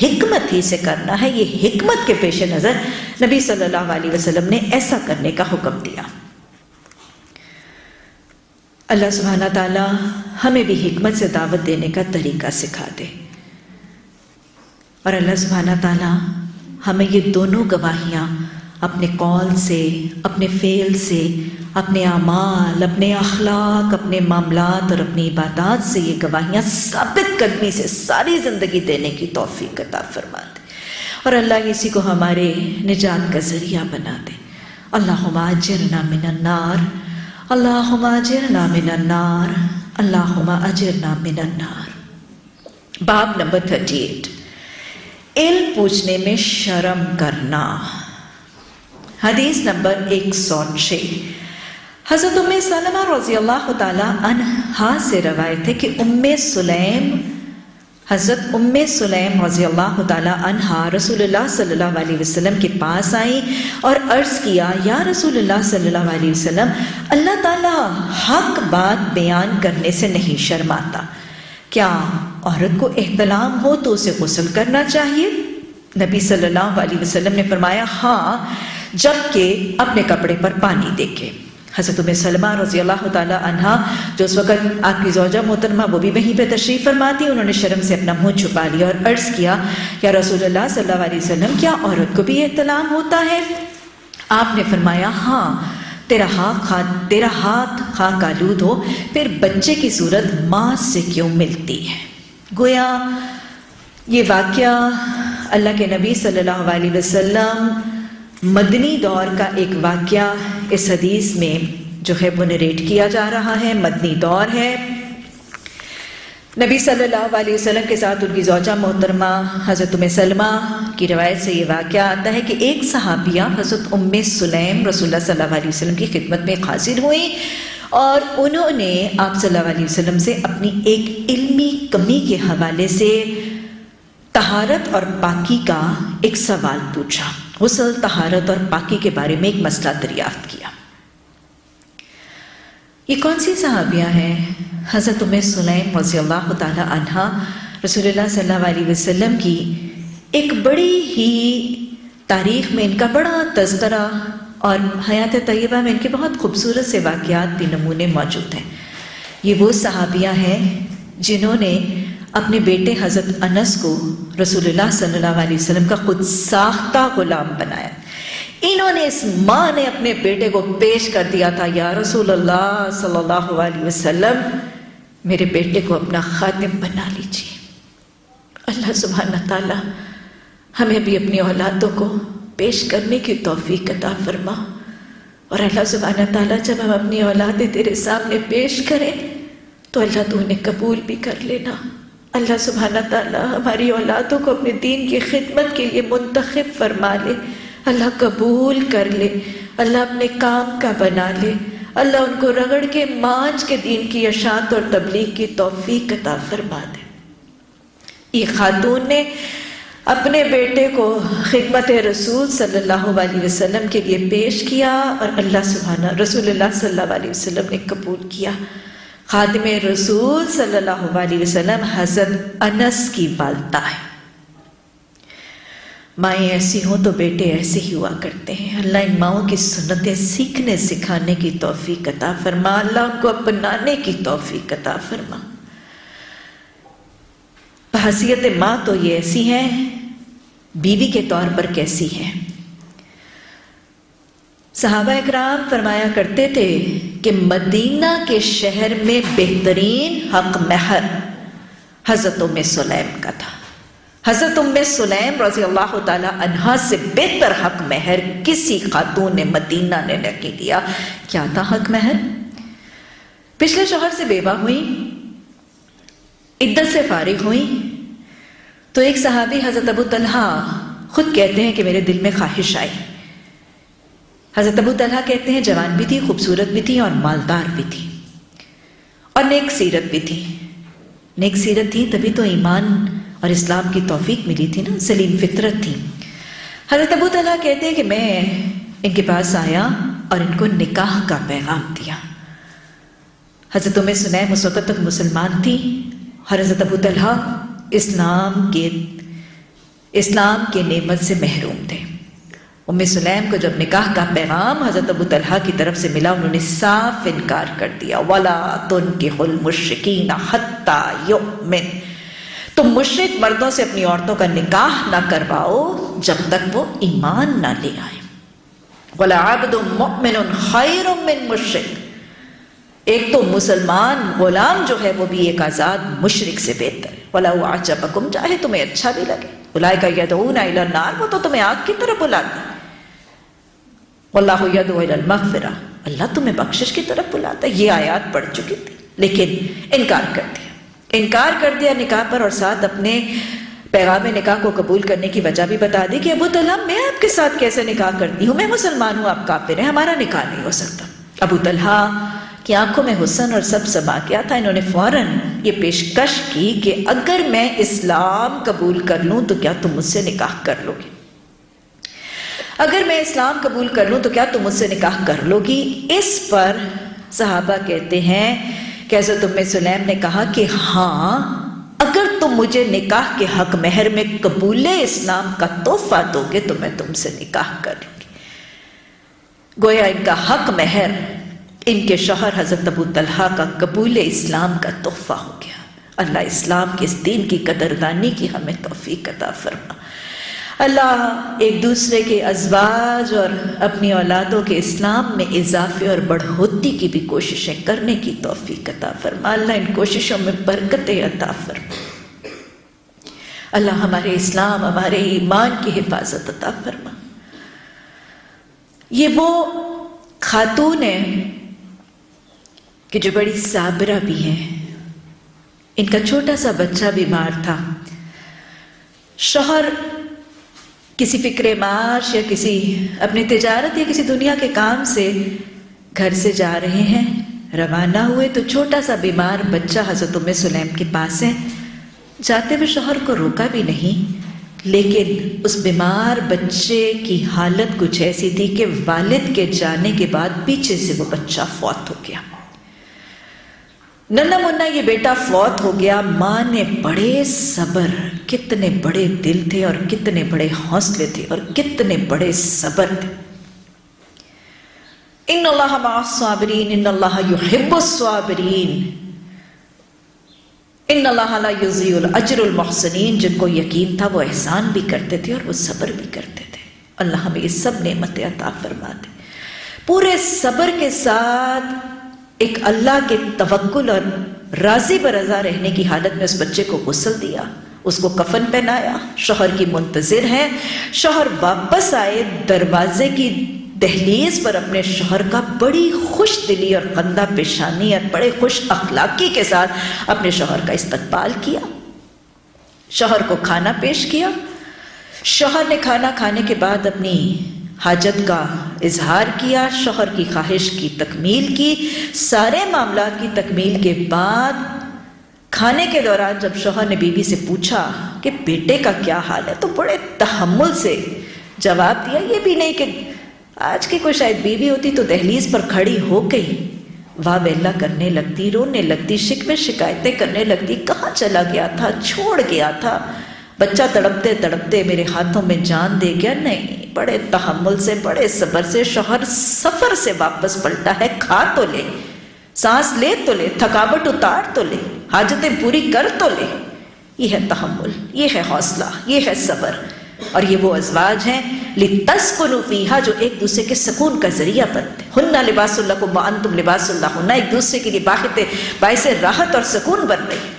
حکمت ہی سے کرنا ہے، یہ حکمت کے پیش نظر نبی صلی اللہ علیہ وسلم نے ایسا کرنے کا حکم دیا۔ اللہ سبحانہ تعالی ہمیں بھی حکمت سے دعوت دینے کا طریقہ سکھا دے، اور اللہ سبحانہ تعالی ہمیں یہ دونوں گواہیاں اپنے قول سے، اپنے فعل سے، اپنے اعمال، اپنے اخلاق، اپنے معاملات اور اپنی عبادات سے یہ گواہیاں ثابت قدمی سے ساری زندگی دینے کی توفیق عطا فرما دے، اور اللہ اسی کو ہمارے نجات کا ذریعہ بنا دے۔ اللہم اجرنا من النار، اللہم اجرنا من النار، اللہم اجرنا من النار۔ باب نمبر 38، علم پوچھنے میں شرم کرنا۔ حدیث نمبر 106، حضرت ام سلمہ رضی اللہ تعالی عنہا سے روایت ہے کہ حضرت ام سلیم رضی اللہ تعالی عنہا رسول اللہ صلی اللہ علیہ وسلم کے پاس آئیں اور عرض کیا، یا رسول اللہ صلی اللہ علیہ وسلم، اللہ تعالی حق بات بیان کرنے سے نہیں شرماتا، کیا عورت کو احتلام ہو تو اسے غسل کرنا چاہیے؟ نبی صلی اللہ علیہ وسلم نے فرمایا، ہاں، جبکہ اپنے کپڑے پر پانی دے کے۔ حضرت ام سلمہ رضی اللہ تعالی عنہا جو اس وقت آپ کی زوجہ محترمہ وہ بھی وہیں پہ تشریف فرما تھی، انہوں نے شرم سے اپنا منہ چھپا لیا اور عرض کیا، یا رسول اللہ صلی اللہ علیہ وسلم، کیا عورت کو بھی احتلام ہوتا ہے؟ آپ نے فرمایا، ہاں، تیرا ہاتھ خاک آلود ہو، پھر بچے کی صورت ماں سے کیوں ملتی ہے؟ گویا یہ واقعہ اللہ کے نبی صلی اللہ علیہ وسلم مدنی دور کا ایک واقعہ اس حدیث میں جو ہے وہ نریٹ کیا جا رہا ہے، مدنی دور ہے۔ نبی صلی اللہ علیہ وسلم کے ساتھ ان کی زوجہ محترمہ حضرت ام سلمہ کی روایت سے یہ واقعہ آتا ہے کہ ایک صحابیہ حضرت ام سلیم رسول اللہ صلی اللہ علیہ وسلم کی خدمت میں حاضر ہوئیں، اور انہوں نے آپ صلی اللہ علیہ وسلم سے اپنی ایک علمی کمی کے حوالے سے طہارت اور پاکی کا ایک سوال پوچھا، غسل، طہارت اور پاکی کے بارے میں ایک مسئلہ دریافت کیا۔ یہ کون سی صحابیہ ہیں؟ حضرت ام سلیم رضی اللہ تعالی عنہا رسول اللہ صلی اللہ علیہ وسلم کی ایک بڑی ہی تاریخ میں ان کا بڑا تذکرہ، اور حیات طیبہ میں ان کے بہت خوبصورت سے واقعات بھی نمونے موجود ہیں۔ یہ وہ صحابیہ ہیں جنہوں نے اپنے بیٹے حضرت انس کو رسول اللہ صلی اللہ علیہ وسلم کا خود ساختہ غلام بنایا۔ انہوں نے، اس ماں نے اپنے بیٹے کو پیش کر دیا تھا، یا رسول اللہ صلی اللہ علیہ وسلم، میرے بیٹے کو اپنا خادم بنا لیجیے۔ اللہ سبحانہ تعالی ہمیں بھی اپنی اولادوں کو پیش کرنے کی توفیق عطا فرما، اور اللہ سبحانہ تعالی جب ہم اپنی اولادیں تیرے سامنے پیش کریں تو اللہ تو انہیں قبول بھی کر لینا۔ اللہ سبحانہ تعالی ہماری اولادوں کو اپنے دین کی خدمت کے لیے منتخب فرما لے، اللہ قبول کر لے، اللہ اپنے کام کا بنا لے، اللہ ان کو رگڑ کے مانچ کے دین کی اشاعت اور تبلیغ کی توفیق عطا فرما دے۔ یہ خاتون نے اپنے بیٹے کو خدمت رسول صلی اللہ علیہ وسلم کے لیے پیش کیا، اور رسول اللہ صلی اللہ علیہ وسلم نے قبول کیا۔ خادم رسول صلی اللہ علیہ وسلم حضرت انس کی والدہ ہے۔ مائیں ایسی ہوں تو بیٹے ایسے ہی ہوا کرتے ہیں۔ اللہ ان ماؤں کی سنتیں سیکھنے سکھانے کی توفیق عطا فرما، اللہ ان کو اپنانے کی توفیق عطا فرما۔ بحیثیت ماں تو یہ ایسی ہیں، بیوی کے طور پر کیسی ہیں؟ صحابہ اکرام فرمایا کرتے تھے کہ مدینہ کے شہر میں بہترین حق مہر حضرت ام سلیم کا تھا. حضرت ام سلیم رضی اللہ تعالی عنہا سے بہتر حق مہر کسی خاتون نے مدینہ نے نہیں دیا. کیا تھا حق مہر؟ پچھلے شوہر سے بیوہ ہوئی، عدت سے فارغ ہوئی، تو ایک صحابی حضرت ابو طلحہ خود کہتے ہیں کہ میرے دل میں خواہش آئی. حضرت ابو طلحہ کہتے ہیں جوان بھی تھی، خوبصورت بھی تھی اور مالدار بھی تھی اور نیک سیرت بھی تھی. نیک سیرت تھی تبھی تو ایمان اور اسلام کی توفیق ملی تھی نا، سلیم فطرت تھی. حضرت ابو طلحہ کہتے ہیں کہ میں ان کے پاس آیا اور ان کو نکاح کا پیغام دیا. حضرت ام سلیم اس وقت تک مسلمان تھی اور حضرت ابو طلحہ اسلام کے نعمت سے محروم تھے. ام سلیم کو جب نکاح کا پیغام حضرت ابو طلحہ کی طرف سے ملا، انہوں نے صاف انکار کر دیا. وَلَا تُنْكِحُ الْمُشْرِكِينَ حَتَّى يُؤْمِنْ، تم مشرک مردوں سے اپنی عورتوں کا نکاح نہ کرواؤ جب تک وہ ایمان نہ لے آئے. وَلَا عَبْدٌ مُؤْمِنٌ خَيْرٌ مِّن مُشْرِكٍ، ایک تو مسلمان غلام جو ہے وہ بھی ایک آزاد مشرک سے بہتر ہے. وَلَوْ أَعْجَبَكُمْ، چاہے تمہیں اچھا بھی لگے. أُولَٰئِكَ يَدْعُونَ إِلَى النَّارِ، وہ تو تمہیں آگ کی طرف بلاتے ہیں. وَاللَّهُ يَدْعُو إِلَى الْمَغْفِرَةِ، اللہ تمہیں بخشش کی طرف بلاتا ہے. یہ آیات پڑھ چکی تھی لیکن انکار کر دیا نکاح پر، اور ساتھ اپنے پیغام نکاح کو قبول کرنے کی وجہ بھی بتا دی کہ ابو طلحہ میں آپ کے ساتھ کیسے نکاح کرتی ہوں، میں مسلمان ہوں، آپ کافر ہیں، ہمارا نکاح نہیں ہو سکتا. ابو طلحہ کی آنکھوں میں حسن اور سب سما گیا تھا. انہوں نے فوراً یہ پیشکش کی کہ اگر میں اسلام قبول کر لوں تو کیا تم مجھ سے نکاح کر لو گی؟ اگر میں اسلام قبول کر لوں تو کیا تم مجھ سے نکاح کر لو گی؟ اس پر صحابہ کہتے ہیں کہ حضرت ام سلیم نے کہا کہ ہاں، اگر تم مجھے نکاح کے حق مہر میں قبول اسلام کا تحفہ دو گے تو میں تم سے نکاح کر لوں گی. گویا ان کا حق مہر ان کے شوہر حضرت ابو طلحہ کا قبول اسلام کا تحفہ ہو گیا. اللہ اسلام کے اس دین کی قدردانی کی ہمیں توفیق عطا فرما. اللہ ایک دوسرے کے ازواج اور اپنی اولادوں کے اسلام میں اضافے اور بڑھوتی کی بھی کوششیں کرنے کی توفیق عطا فرما. اللہ ان کوششوں میں برکتیں عطا فرما. اللہ ہمارے اسلام، ہمارے ایمان کی حفاظت عطا فرما. یہ وہ خاتون ہیں کہ جو بڑی صابرہ بھی ہیں. ان کا چھوٹا سا بچہ بیمار تھا. شوہر کسی فکر معاش یا کسی اپنی تجارت یا کسی دنیا کے کام سے گھر سے جا رہے ہیں، روانہ ہوئے تو چھوٹا سا بیمار بچہ حضرت ام سلیم کے پاس ہے. جاتے ہوئے شوہر کو روکا بھی نہیں، لیکن اس بیمار بچے کی حالت کچھ ایسی تھی کہ والد کے جانے کے بعد پیچھے سے وہ بچہ فوت ہو گیا. ننھا منا یہ بیٹا فوت ہو گیا. ماں نے بڑے صبر، کتنے بڑے دل تھے اور کتنے بڑے حوصلے تھے اور کتنے بڑے صبر تھے. ان اللہ مع الصابرین، ان اللہ یحب الصابرین، ان اللہ لا یضیع الاجر المحسنین. جن کو یقین تھا وہ احسان بھی کرتے تھے اور وہ صبر بھی کرتے تھے. اللہ ہمیں یہ سب نعمتیں عطا فرما دے. پورے صبر کے ساتھ ایک اللہ کے توکل اور راضی برضا رہنے کی حالت میں اس بچے کو غسل دیا، اس کو کفن پہنایا. شوہر کی منتظر ہے. شوہر واپس آئے، دروازے کی دہلیز پر اپنے شوہر کا بڑی خوش دلی اور خندہ پیشانی اور بڑے خوش اخلاقی کے ساتھ اپنے شوہر کا استقبال کیا. شوہر کو کھانا پیش کیا. شوہر نے کھانا کھانے کے بعد اپنی حاجت کا اظہار کیا، شوہر کی خواہش کی تکمیل کی. سارے معاملات کی تکمیل کے بعد کھانے کے دوران جب شوہر نے بیوی سے پوچھا کہ بیٹے کا کیا حال ہے تو بڑے تحمل سے جواب دیا. یہ بھی نہیں کہ آج کی کوئی شاید بیوی ہوتی تو دہلیز پر کھڑی ہو گئی واہ بیلا کرنے لگتی، رونے لگتی، شکوے شکایتیں کرنے لگتی، کہاں چلا گیا تھا، چھوڑ گیا تھا، بچہ تڑپتے تڑپتے میرے ہاتھوں میں جان دے گیا. نہیں، بڑے تحمل سے، بڑے صبر سے شوہر سفر سے واپس پلٹا ہے. کھا تو لے، سانس لے تو لے، تھکاوٹ اتار تو لے، حاجتیں پوری کر تو لے. یہ ہے تحمل، یہ ہے حوصلہ، یہ ہے صبر. اور یہ وہ ازواج ہیں لِتَسْكُنُوا فِيهَا جو ایک دوسرے کے سکون کا ذریعہ بنتے ہیں. ہن لباس لکم وانتم لباس لہن، ایک دوسرے کے لیے باعث راحت اور سکون بن رہی.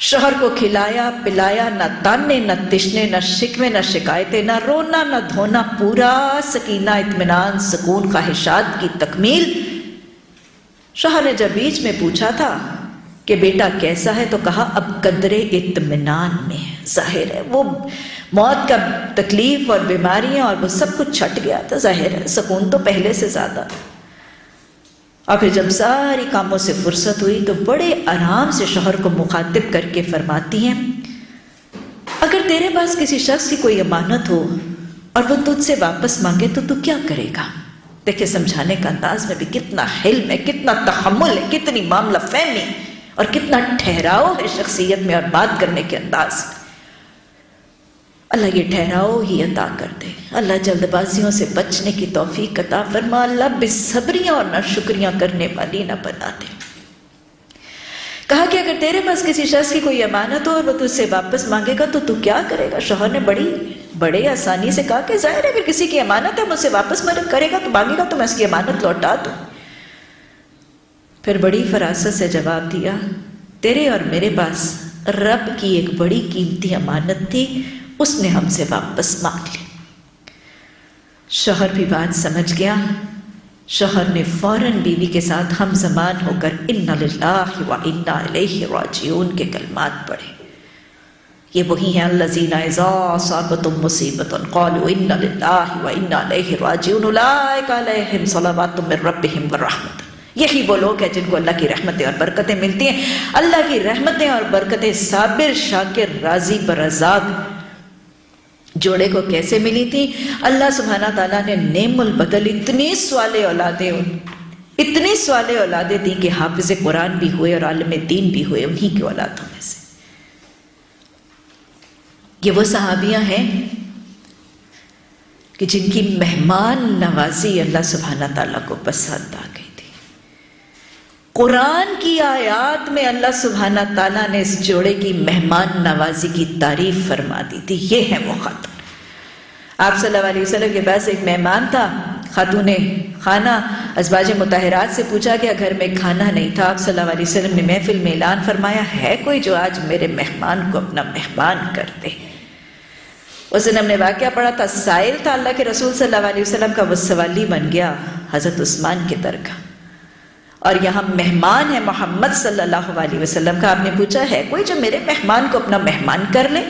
شوہر کو کھلایا پلایا، نہ تانے نہ تشنے نہ شکوے نہ شکایتیں، نہ رونا نہ دھونا، پورا سکینہ اطمینان سکون خواہشات کی تکمیل. شوہر نے جب بیچ میں پوچھا تھا کہ بیٹا کیسا ہے تو کہا اب قدرے اطمینان میں ہے. ظاہر ہے وہ موت کا تکلیف اور بیماریاں اور وہ سب کچھ چھٹ گیا تھا، ظاہر ہے سکون تو پہلے سے زیادہ تھا. اور پھر جب ساری کاموں سے فرصت ہوئی تو بڑے آرام سے شوہر کو مخاطب کر کے فرماتی ہیں اگر تیرے پاس کسی شخص کی کوئی امانت ہو اور وہ تجھ سے واپس مانگے تو کیا کرے گا. دیکھیں سمجھانے کا انداز میں بھی کتنا حلم ہے، کتنا تحمل ہے، کتنی معاملہ فہمی اور کتنا ٹھہراؤ ہے شخصیت میں اور بات کرنے کے انداز میں. اللہ یہ ٹھہراؤ ہی عطا کر دے. اللہ جلد بازیوں سے بچنے کی توفیق عطا فرما. اللہ بے صبریاں اور نہ شکریاں کرنے والی نہ بنا دے. کہا کہ اگر تیرے پاس کسی شخص کی کوئی امانت ہو اور وہ تجھ سے واپس مانگے گا تو کیا کرے گا. شوہر نے بڑے آسانی سے کہا کہ ظاہر ہے اگر کسی کی امانت ہے مجھ سے واپس کرے گا تو مانگے گا تو میں اس کی امانت لوٹا دوں. پھر بڑی فراست سے جواب دیا تیرے اور میرے پاس رب کی ایک بڑی قیمتی امانت تھی، اس نے ہم سے واپس مانگ لی. شوہر بھی بات سمجھ گیا. شوہر نے فوراً بیوی کے ساتھ ہم زمان ہو کر اِنَّ لِلَّهِ وَإِنَّا إِلَيْهِ رَاجِعُونَ کے کلمات پڑھے. یہ وہی ہیں الَّذِينَ إِذَا أَصَابَتْهُم مُّصِیبَةٌ قَالُوا إِنَّ لِلَّهِ وَإِنَّا إِلَيْهِ رَاجِعُونَ أُولَٰئِكَ عَلَيْهِمْ صَلَوَاتٌ مِّن رَّبِّهِمْ وَرَحْمَةٌ. یہی وہ لوگ ہیں جن کو اللہ کی رحمتیں اور برکتیں ملتی ہیں. اللہ کی رحمتیں اور برکتیں صابر شاکر راضی برزاق جوڑے کو کیسے ملی تھی؟ اللہ سبحانہ تعالیٰ نے نعم البدل اتنی صالح اولادیں دیں کہ حافظ قرآن بھی ہوئے اور عالم دین بھی ہوئے انہی کی اولادوں میں سے. یہ وہ صحابیاں ہیں کہ جن کی مہمان نوازی اللہ سبحانہ تعالیٰ کو پسند آ گئی تھی. قرآن کی آیات میں اللہ سبحانہ تعالیٰ نے اس جوڑے کی مہمان نوازی کی تعریف فرما دی تھی. یہ ہے وہ خاتون. آپ صلی اللہ علیہ وسلم کے پاس ایک مہمان تھا، خاتون خانہ. ازواج مطہرات سے پوچھا گیا گھر میں کھانا نہیں تھا. آپ صلی اللہ علیہ وسلم نے محفل میں اعلان فرمایا ہے کوئی جو آج میرے مہمان کو اپنا مہمان کر دے. اس دن ہم نے واقعہ پڑھا تھا، سائل تھا اللہ کے رسول صلی اللہ علیہ وسلم کا، وہ سوالی بن گیا حضرت عثمان کی درگاہ. اور یہاں مہمان ہے محمد صلی اللہ علیہ وسلم کا. آپ نے پوچھا ہے کوئی جو میرے مہمان کو اپنا مہمان کر لے؟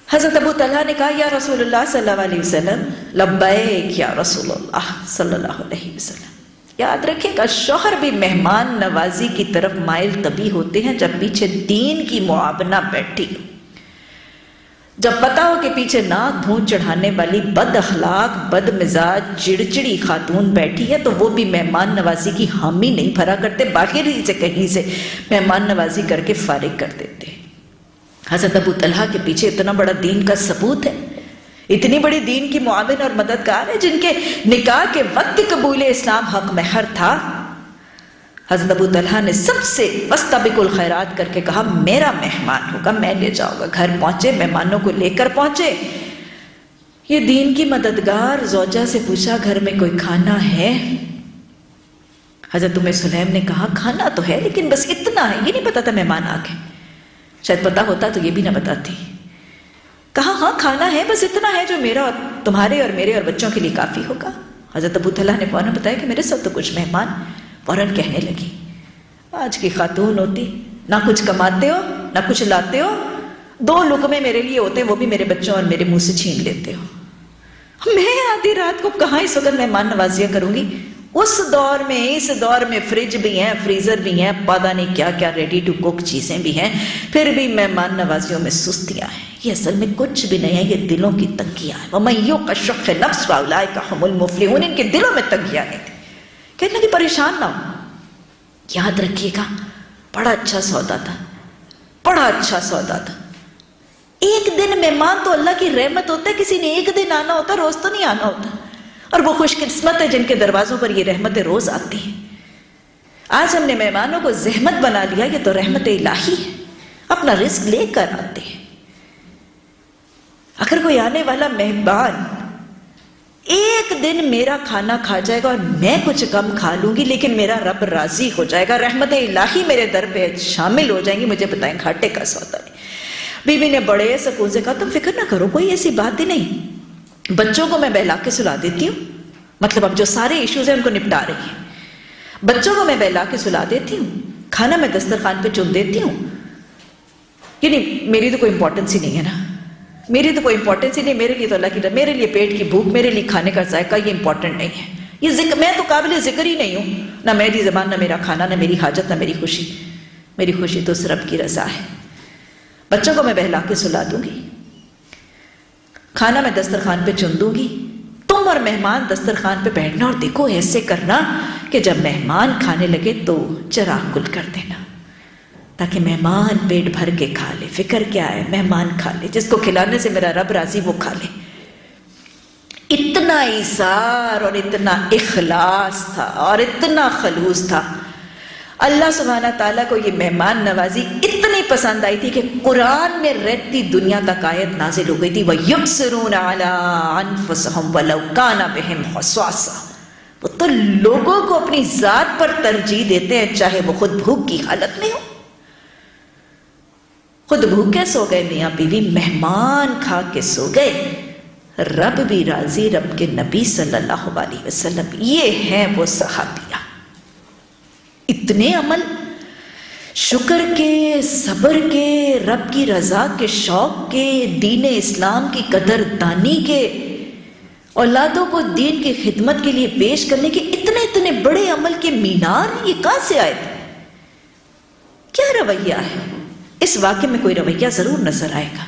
حضرت ابو طلحہ نے کہا یا رسول اللہ صلی اللہ علیہ وسلم لبیک یا رسول اللہ صلی اللہ علیہ وسلم. یاد رکھیں گا شوہر بھی مہمان نوازی کی طرف مائل تبھی ہوتے ہیں جب پیچھے دین کی معاونہ بیٹھی، جب پتا ہو کہ پیچھے ناک بھون چڑھانے والی بد اخلاق بد مزاج چڑچڑی خاتون بیٹھی ہے تو وہ بھی مہمان نوازی کی حامی نہیں بھرا کرتے، باہر ہی سے کہیں سے مہمان نوازی کر کے فارغ کر دیتے. حضرت ابو طلحہ کے پیچھے اتنا بڑا دین کا ثبوت ہے، اتنی بڑی دین کی معاون اور مددگار ہے جن کے نکاح کے وقت قبول اسلام حق مہر تھا. حضرت ابو طلحہ نے سب سے فاستبقوا الخیرات کر کے کہا میرا مہمان ہوگا، میں لے جاؤں گا. گھر پہنچے، مہمانوں کو لے کر پہنچے. یہ دین کی مددگار زوجہ سے پوچھا گھر میں کوئی کھانا ہے؟ حضرت ام سلیم نے کہا کھانا تو ہے لیکن بس اتنا ہے. یہ نہیں پتا تھا مہمان آ گئے، شاید پتا ہوتا تو یہ بھی نہ بتاتی. کہا ہاں کھانا ہے بس اتنا ہے جو میرا اور تمہارے اور میرے اور بچوں کے لیے کافی ہوگا. حضرت ابو طلحہ نے فوراً بتایا کہ میرے ساتھ تو کچھ مہمان. فوراً کہنے لگی آج کی خاتون ہوتی، نہ کچھ کماتے ہو نہ کچھ لاتے ہو، 2 لقمے میرے لیے ہوتے ہیں وہ بھی میرے بچوں اور میرے منہ سے چھین لیتے ہو. میں آدھی رات کو کہاں اس وقت مہمان نوازیاں کروں گی؟ اس دور میں فریج بھی ہیں، فریزر بھی ہیں، پتا نہیں کیا کیا ریڈی ٹو کوک چیزیں بھی ہیں، پھر بھی مہمان نوازیوں میں سستیاں ہیں. یہ اصل میں کچھ بھی نہیں ہے، یہ دلوں کی تنگیاں ہیں. وَمَن يُوقَ شُحَّ نَفْسِهِ فَأُولَٰئِكَ هُمُ الْمُفْلِحُونَ. ان کے دلوں میں تنگیاں نہیں تھیں. کہنے لگی پریشان نہ ہو، یاد رکھیے گا بڑا اچھا سودا تھا، بڑا اچھا سودا تھا. ایک دن مہمان تو اللہ کی رحمت ہوتا ہے، کسی نے ایک دن آنا ہوتا، روز تو نہیں آنا ہوتا. اور وہ خوش قسمت ہے جن کے دروازوں پر یہ رحمتیں روز آتی ہیں. آج ہم نے مہمانوں کو زحمت بنا لیا، یہ تو رحمت الہی ہے، اپنا رزق لے کر آتے ہیں. اگر کوئی آنے والا مہمان ایک دن میرا کھانا کھا جائے گا اور میں کچھ کم کھا لوں گی لیکن میرا رب راضی ہو جائے گا، رحمت الہی میرے در پہ شامل ہو جائیں گی، مجھے بتائیں گھاٹے کا سودا نہیں۔ بیوی نے بڑے سکون سے کہا تم فکر نہ کرو، کوئی ایسی بات ہی نہیں، بچوں کو میں بہلا کے سلا دیتی ہوں، مطلب اب جو سارے ایشوز ہیں ان کو نپٹا رہی ہے، بچوں کو میں بہلا کے سلا دیتی ہوں، کھانا میں دسترخوان پہ چن دیتی ہوں، یعنی میری تو کوئی امپورٹنس ہی نہیں ہے نا، میری تو کوئی امپورٹنس ہی نہیں، میرے لیے تو اللہ کی، میرے لیے پیٹ کی بھوک، میرے لیے کھانے کا ذائقہ یہ امپورٹنٹ نہیں ہے، یہ ذکر میں تو قابل ذکر ہی نہیں ہوں، نہ میری زبان، نہ میرا کھانا، نہ میری حاجت، نہ میری خوشی، میری خوشی تو اس رب کی رضا ہے۔ بچوں کو میں بہلا کے سلا دوں گی، کھانا میں دسترخوان پہ چن دوں گی، تم اور مہمان دسترخوان پہ بیٹھنا اور دیکھو ایسے کرنا کہ جب مہمان کھانے لگے تو چراغ گل کر دینا تاکہ مہمان پیٹ بھر کے کھا لے، فکر کیا ہے، مہمان کھا لے، جس کو کھلانے سے میرا رب راضی وہ کھا لے۔ اتنا ایثار اور اتنا اخلاص تھا اور اتنا خلوص تھا، اللہ سبحانہ تعالیٰ کو یہ مہمان نوازی اتنی پسند آئی تھی کہ قرآن میں رہتی دنیا تک آیت نازل ہو گئی تھی، وَيُبْصِرُونَ عَلَىٰ أَنفُسِهِمْ وَلَوْ كَانَ بِهِمْ خَصَاصَةٌ، وہ تو لوگوں کو اپنی ذات پر ترجیح دیتے ہیں چاہے وہ خود بھوک کی حالت میں ہو۔ خود بھوکے سو گئے میاں بیوی، مہمان کھا کے سو گئے، رب بھی راضی، رب کے نبی صلی اللہ علیہ وسلم، یہ ہیں وہ صحابیہ، اتنے عمل، شکر کے، صبر کے، رب کی رضا کے، شوق کے، دین اسلام کی قدر دانی کے، اولادوں کو دین کی خدمت کے لیے پیش کرنے کے اتنے اتنے بڑے عمل کے مینار، یہ کہاں سے آئے تھے؟ کیا رویہ ہے؟ اس واقعے میں کوئی رویہ ضرور نظر آئے گا۔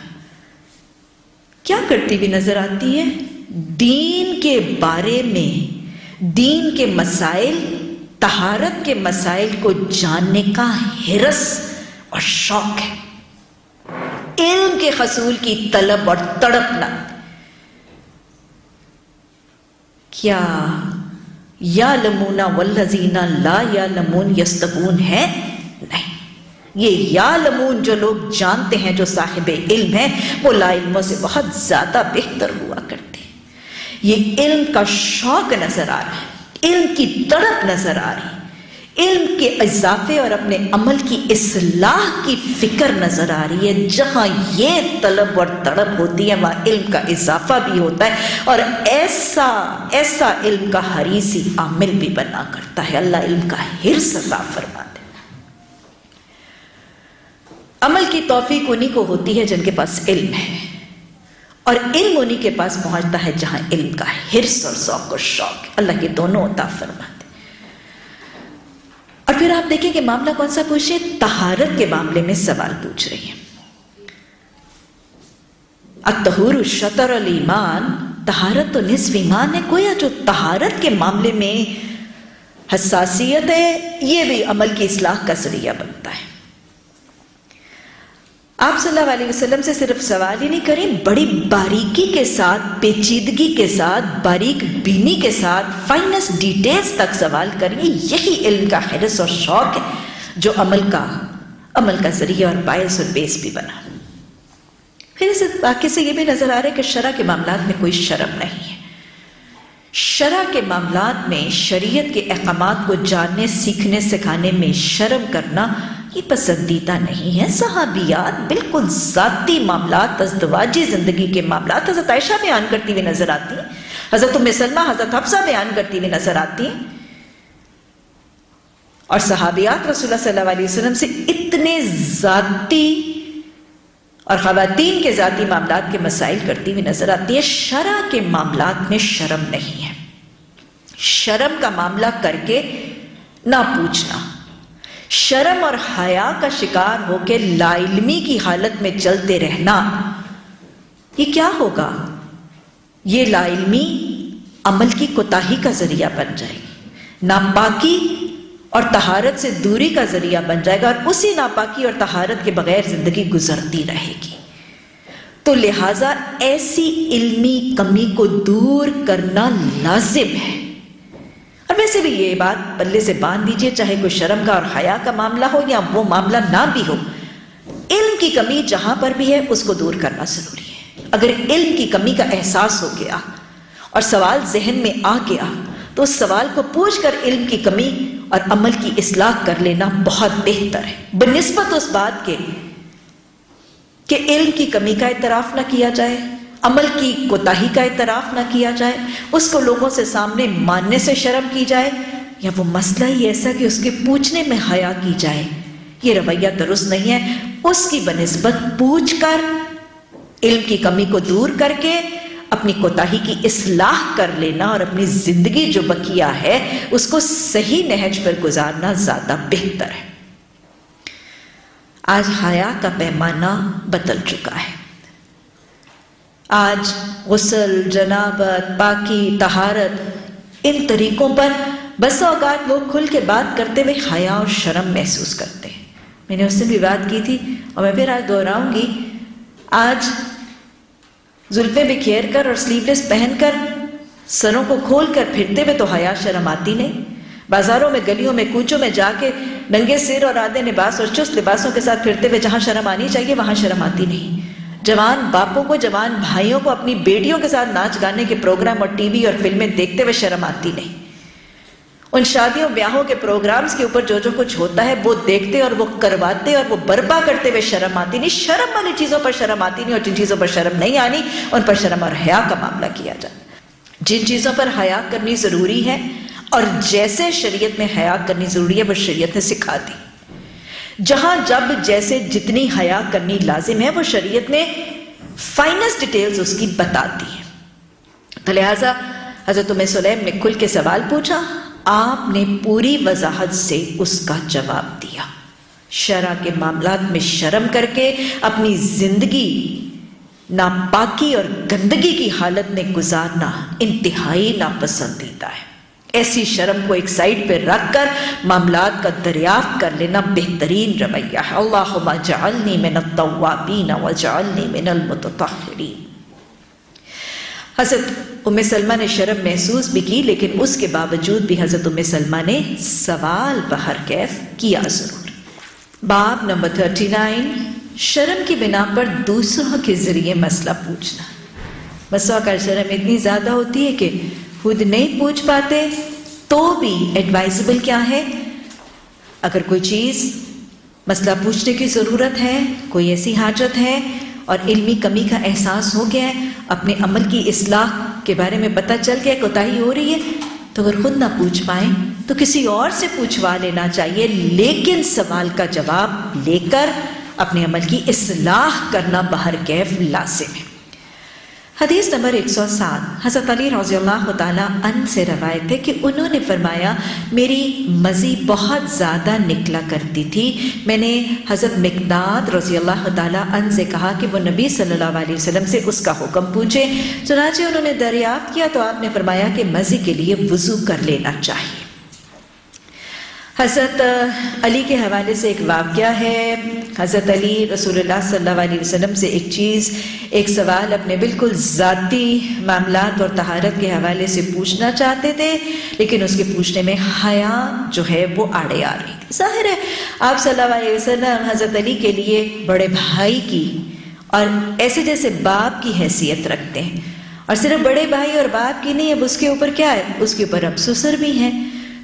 کیا کرتی بھی نظر آتی ہے؟ دین کے بارے میں، دین کے مسائل، طہارت کے مسائل کو جاننے کا حرص اور شوق ہے، علم کے حصول کی طلب اور تڑپنا۔ کیا یعلمون والذین لا یعلمون یستوون ہے؟ نہیں، یہ یعلمون جو لوگ جانتے ہیں، جو صاحب علم ہیں، وہ لا علموں سے بہت زیادہ بہتر ہوا کرتے ہیں۔ یہ علم کا شوق نظر آ رہا ہے، علم کی تڑپ نظر آ رہی، علم کے اضافے اور اپنے عمل کی اصلاح کی فکر نظر آ رہی ہے۔ جہاں یہ طلب اور تڑپ ہوتی ہے وہاں علم کا اضافہ بھی ہوتا ہے، اور ایسا ایسا علم کا حریصی عامل بھی بنا کرتا ہے۔ اللہ علم کا حرص عطا فرماتا ہے۔ عمل کی توفیق انہی کو ہوتی ہے جن کے پاس علم ہے، اور علم انہی کے پاس پہنچتا ہے جہاں علم کا حرص اور ذوق و شوق، اللہ کے دونوں عطا فرماتے۔ اور پھر آپ دیکھیں کہ معاملہ کون سا پوچھے؟ طہارت کے معاملے میں سوال پوچھ رہی ہیں۔ الطہور شطر الایمان، طہارت تو نصف ایمان ہے، گویا جو طہارت کے معاملے میں حساسیت ہے یہ بھی عمل کی اصلاح کا ذریعہ بنتا ہے۔ آپ صلی اللہ علیہ وسلم سے صرف سوال ہی نہیں کریں، بڑی باریکی کے ساتھ، پیچیدگی کے ساتھ، باریک بینی کے ساتھ، فائنس ڈیٹیلز تک سوال کریں۔ یہی علم کا حرص اور شوق ہے جو عمل کا ذریعہ اور باعث اور بیس بھی بنا۔ پھر اس واقعے سے یہ بھی نظر آ رہا ہے کہ شرع کے معاملات میں کوئی شرم نہیں ہے۔ شرع کے معاملات میں شریعت کے احکامات کو جاننے، سیکھنے، سکھانے میں شرم کرنا یہ پسندیدہ نہیں ہے۔ صحابیات بالکل ذاتی معاملات، ازدواجی زندگی کے معاملات حضرت عائشہ بیان کرتی ہوئی نظر آتی ہیں، حضرت ام سلمہ، حضرت حفصہ بیان کرتی ہوئی نظر آتی ہیں، اور صحابیات رسول اللہ صلی اللہ علیہ وسلم سے اتنے ذاتی اور خواتین کے ذاتی معاملات کے مسائل کرتی ہوئی نظر آتی ہے۔ شرع کے معاملات میں شرم نہیں ہے۔ شرم کا معاملہ کر کے نہ پوچھنا، شرم اور حیا کا شکار ہو کے لا علمی کی حالت میں چلتے رہنا، یہ کیا ہوگا؟ یہ لا علمی عمل کی کوتاہی کا ذریعہ بن جائے گی، ناپاکی اور طہارت سے دوری کا ذریعہ بن جائے گا، اور اسی ناپاکی اور طہارت کے بغیر زندگی گزرتی رہے گی۔ تو لہٰذا ایسی علمی کمی کو دور کرنا لازم ہے۔ اور ویسے بھی یہ بات پلے سے باندھ دیجئے، چاہے کوئی شرم کا اور حیا کا معاملہ ہو یا وہ معاملہ نہ بھی ہو، علم کی کمی جہاں پر بھی ہے اس کو دور کرنا ضروری ہے۔ اگر علم کی کمی کا احساس ہو گیا اور سوال ذہن میں آ گیا تو اس سوال کو پوچھ کر علم کی کمی اور عمل کی اصلاح کر لینا بہت بہتر ہے، بنسبت اس بات کے کہ علم کی کمی کا اعتراف نہ کیا جائے، عمل کی کوتاہی کا اعتراف نہ کیا جائے، اس کو لوگوں سے سامنے ماننے سے شرم کی جائے، یا وہ مسئلہ ہی ایسا کہ اس کے پوچھنے میں حیا کی جائے۔ یہ رویہ درست نہیں ہے۔ اس کی بنسبت پوچھ کر علم کی کمی کو دور کر کے اپنی کوتاہی کی اصلاح کر لینا اور اپنی زندگی جو بقیہ ہے اس کو صحیح نہج پر گزارنا زیادہ بہتر ہے۔ آج حیا کا پیمانہ بدل چکا ہے۔ آج غسل، جنابت، پاکی، طہارت، ان طریقوں پر بس اوقات لوگ کھل کے بات کرتے ہوئے حیا اور شرم محسوس کرتے ہیں۔ میں نے اس سے بھی بات کی تھی اور میں پھر آج دہراؤں گی۔ آج زلفیں بکھیر کر اور سلیو لیس پہن کر سروں کو کھول کر پھرتے ہوئے تو حیا شرم آتی نہیں۔ بازاروں میں، گلیوں میں، کوچوں میں جا کے ننگے سر اور آدھے لباس اور چست لباسوں کے ساتھ پھرتے ہوئے جہاں شرم آنی چاہیے وہاں شرم آتی نہیں۔ جوان باپوں کو، جوان بھائیوں کو اپنی بیٹیوں کے ساتھ ناچ گانے کے پروگرام اور ٹی وی اور فلمیں دیکھتے ہوئے شرم آتی نہیں۔ ان شادیوں بیاہوں کے پروگرامز کے اوپر جو کچھ ہوتا ہے وہ دیکھتے اور وہ کرواتے اور وہ برپا کرتے ہوئے شرم آتی نہیں۔ شرم والی چیزوں پر شرم آتی نہیں، اور جن چیزوں پر شرم نہیں آنی ان پر شرم اور حیا کا معاملہ کیا جاتا۔ جن چیزوں پر حیا کرنی ضروری ہے اور جیسے شریعت میں حیا کرنی ضروری ہے وہ شریعت نے سکھا دی۔ جہاں جب جیسے جتنی حیا کرنی لازم ہے وہ شریعت نے فائنسٹ ڈیٹیلز اس کی بتاتی ہے۔ تو لہٰذا حضرت ام سلیم نے کھل کے سوال پوچھا، آپ نے پوری وضاحت سے اس کا جواب دیا۔ شرع کے معاملات میں شرم کر کے اپنی زندگی ناپاکی اور گندگی کی حالت میں گزارنا انتہائی ناپسندیدہ ہے۔ ایسی شرم کو ایک سائڈ پہ رکھ کر معاملات کا دریافت کر لینا بہترین رویہ ہے۔ اللہم اجعلنی من التوابین واجعلنی من المتطہرین۔ حضرت ام سلمہ نے شرم محسوس بھی کی، لیکن اس کے باوجود بھی حضرت ام سلمہ نے سوال بہر کیف کیا ضرور۔ باب نمبر 39، شرم کی بنا پر دوسروں کے ذریعے مسئلہ پوچھنا۔ مسئلہ کا شرم اتنی زیادہ ہوتی ہے کہ خود نہیں پوچھ پاتے تو بھی ایڈوائزبل کیا ہے، اگر کوئی چیز مسئلہ پوچھنے کی ضرورت ہے، کوئی ایسی حاجت ہے اور علمی کمی کا احساس ہو گیا ہے، اپنے عمل کی اصلاح کے بارے میں پتہ چل گیا کوتاہی ہو رہی ہے، تو اگر خود نہ پوچھ پائیں تو کسی اور سے پوچھوا لینا چاہیے، لیکن سوال کا جواب لے کر اپنے عمل کی اصلاح کرنا بہر کیف لازم ہے۔ حدیث نمبر 107، حضرت علی رضی اللہ تعالیٰ عنہ سے روایت ہے کہ انہوں نے فرمایا میری مزی بہت زیادہ نکلا کرتی تھی۔ میں نے حضرت مقداد رضی اللہ تعالیٰ عنہ سے کہا کہ وہ نبی صلی اللہ علیہ وسلم سے اس کا حکم پوچھے، چنانچہ انہوں نے دریافت کیا تو آپ نے فرمایا کہ مزی کے لیے وضو کر لینا چاہیے۔ حضرت علی کے حوالے سے ایک واقعہ ہے۔ حضرت علی رسول اللہ صلی اللہ علیہ وسلم سے ایک سوال اپنے بالکل ذاتی معاملات اور طہارت کے حوالے سے پوچھنا چاہتے تھے، لیکن اس کے پوچھنے میں حیا جو ہے وہ آڑے آ رہی تھی۔ ظاہر ہے آپ صلی اللہ علیہ وسلم حضرت علی کے لیے بڑے بھائی کی اور ایسے جیسے باپ کی حیثیت رکھتے ہیں، اور صرف بڑے بھائی اور باپ کی نہیں، اب اس کے اوپر کیا ہے، اس کے اوپر اب سسر بھی ہیں،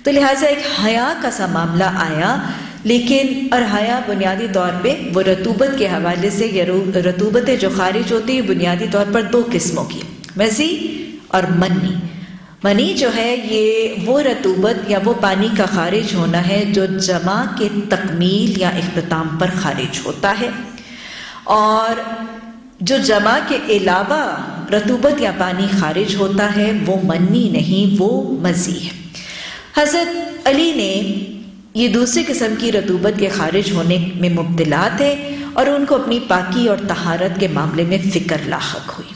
تو لہٰذا ایک حیا کا سا معاملہ آیا۔ لیکن اور حیا بنیادی طور پہ وہ رطوبت کے حوالے سے، یا رطوبتیں جو خارج ہوتی ہیں بنیادی طور پر دو قسموں کی، مزی اور منی۔ منی جو ہے یہ وہ رطوبت یا وہ پانی کا خارج ہونا ہے جو جمع کے تکمیل یا اختتام پر خارج ہوتا ہے، اور جو جمع کے علاوہ رطوبت یا پانی خارج ہوتا ہے وہ منی نہیں، وہ مزی ہے۔ حضرت علی نے یہ دوسری قسم کی رطوبت کے خارج ہونے میں مبتلا تھے، اور ان کو اپنی پاکی اور طہارت کے معاملے میں فکر لاحق ہوئی،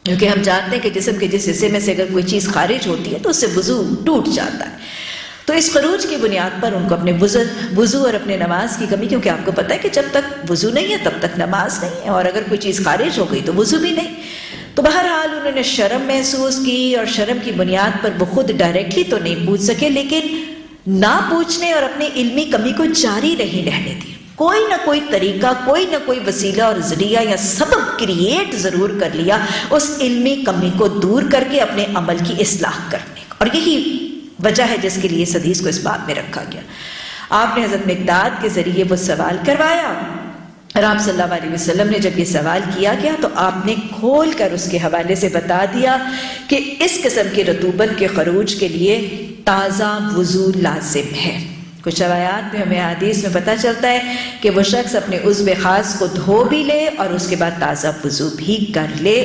کیونکہ ہم جانتے ہیں کہ جسم کے جس حصے میں سے اگر کوئی چیز خارج ہوتی ہے تو اس سے وضو ٹوٹ جاتا ہے۔ تو اس خروج کی بنیاد پر ان کو اپنے وضو اور اپنے نماز کی کمی، کیونکہ آپ کو پتہ ہے کہ جب تک وضو نہیں ہے تب تک نماز نہیں ہے، اور اگر کوئی چیز خارج ہو گئی تو وضو بھی نہیں۔ تو بہرحال انہوں نے شرم محسوس کی، اور شرم کی بنیاد پر وہ خود ڈائریکٹلی تو نہیں پوچھ سکے، لیکن نہ پوچھنے اور اپنی علمی کمی کو جاری نہیں رہنے دی۔ کوئی نہ کوئی طریقہ، کوئی نہ کوئی وسیلہ اور ذریعہ یا سبب کریٹ ضرور کر لیا اس علمی کمی کو دور کر کے اپنے عمل کی اصلاح کرنے کا. اور یہی وجہ ہے جس کے لیے اس حدیث کو اس باب میں رکھا گیا. آپ نے حضرت مقداد کے ذریعے وہ سوال کروایا، اور آپ صلی اللہ علیہ وسلم نے جب یہ سوال کیا گیا تو آپ نے کھول کر اس کے حوالے سے بتا دیا کہ اس قسم کے رطوبت کے خروج کے لیے تازہ وضو لازم ہے. کچھ روایات میں ہمیں حدیث میں پتہ چلتا ہے کہ وہ شخص اپنے عضو خاص کو دھو بھی لے اور اس کے بعد تازہ وضو بھی کر لے.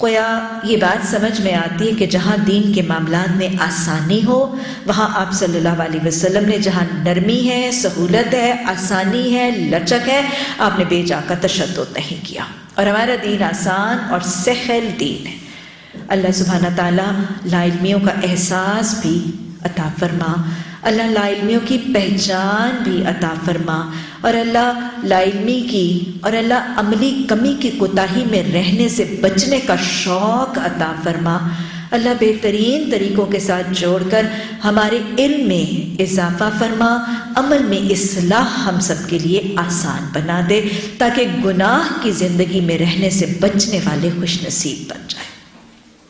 گویا یہ بات سمجھ میں آتی ہے کہ جہاں دین کے معاملات میں آسانی ہو وہاں آپ صلی اللہ علیہ وسلم نے جہاں نرمی ہے، سہولت ہے، آسانی ہے، لچک ہے، آپ نے بے جا کا تشدد نہیں کیا. اور ہمارا دین آسان اور سہل دین ہے. اللہ سبحانہ تعالیٰ لا علمیوں کا احساس بھی عطا فرما، اللہ لا علمیوں کی پہچان بھی عطا فرما، اور اللہ لا علمی کی اور اللہ عملی کمی کی کوتاہی میں رہنے سے بچنے کا شوق عطا فرما. اللہ بہترین طریقوں کے ساتھ جوڑ کر ہمارے علم میں اضافہ فرما، عمل میں اصلاح ہم سب کے لیے آسان بنا دے تاکہ گناہ کی زندگی میں رہنے سے بچنے والے خوش نصیب بن جائیں.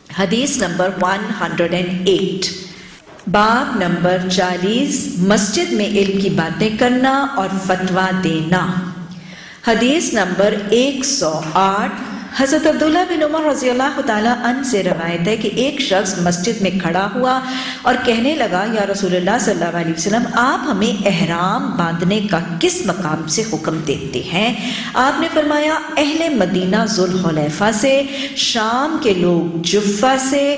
حدیث نمبر 108، باب نمبر 40، مسجد میں علم کی باتیں کرنا اور فتویٰ دینا. حدیث نمبر 108، حضرت عبداللہ بن عمر رضی اللہ تعالیٰ عنہ سے روایت ہے کہ ایک شخص مسجد میں کھڑا ہوا اور کہنے لگا، یا رسول اللہ صلی اللہ علیہ وسلم، آپ ہمیں احرام باندھنے کا کس مقام سے حکم دیتے ہیں؟ آپ نے فرمایا، اہل مدینہ ذوالحلیفہ سے، شام کے لوگ جفہ سے،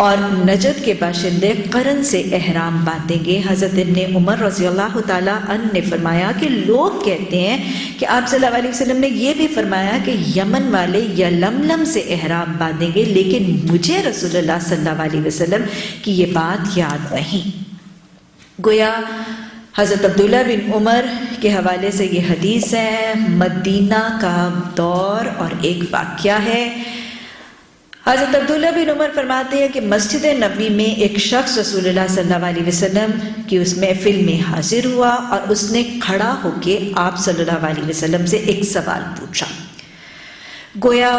اور نجد کے باشندے قرن سے احرام باندھیں گے. حضرت ابن عمر رضی اللہ تعالیٰ عنہ نے فرمایا کہ لوگ کہتے ہیں کہ آپ صلی اللہ علیہ وسلم نے یہ بھی فرمایا کہ یمن والے یلملم سے احرام باندھیں گے، لیکن مجھے رسول اللہ صلی اللہ علیہ وسلم کی یہ بات یاد نہیں. گویا حضرت عبداللہ بن عمر کے حوالے سے یہ حدیث ہے. مدینہ کا دور اور ایک واقعہ ہے. حضرت عبداللہ بن عمر فرماتے ہیں کہ مسجد نبوی میں ایک شخص رسول اللہ صلی اللہ علیہ وسلم کی اس محفل میں حاضر ہوا اور اس نے کھڑا ہو کے آپ صلی اللہ علیہ وسلم سے ایک سوال پوچھا. گویا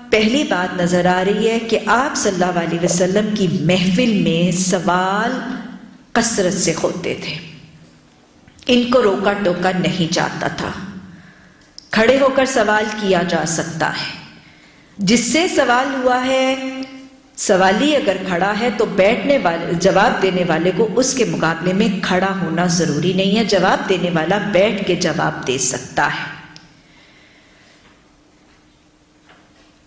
پہلی بات نظر آ رہی ہے کہ آپ صلی اللہ علیہ وسلم کی محفل میں سوال کثرت سے ہوتے تھے، ان کو روکا ٹوکا نہیں جاتا تھا. کھڑے ہو کر سوال کیا جا سکتا ہے. جس سے سوال ہوا ہے، سوالی اگر کھڑا ہے تو بیٹھنے والے جواب دینے والے کو اس کے مقابلے میں کھڑا ہونا ضروری نہیں ہے. جواب دینے والا بیٹھ کے جواب دے سکتا ہے.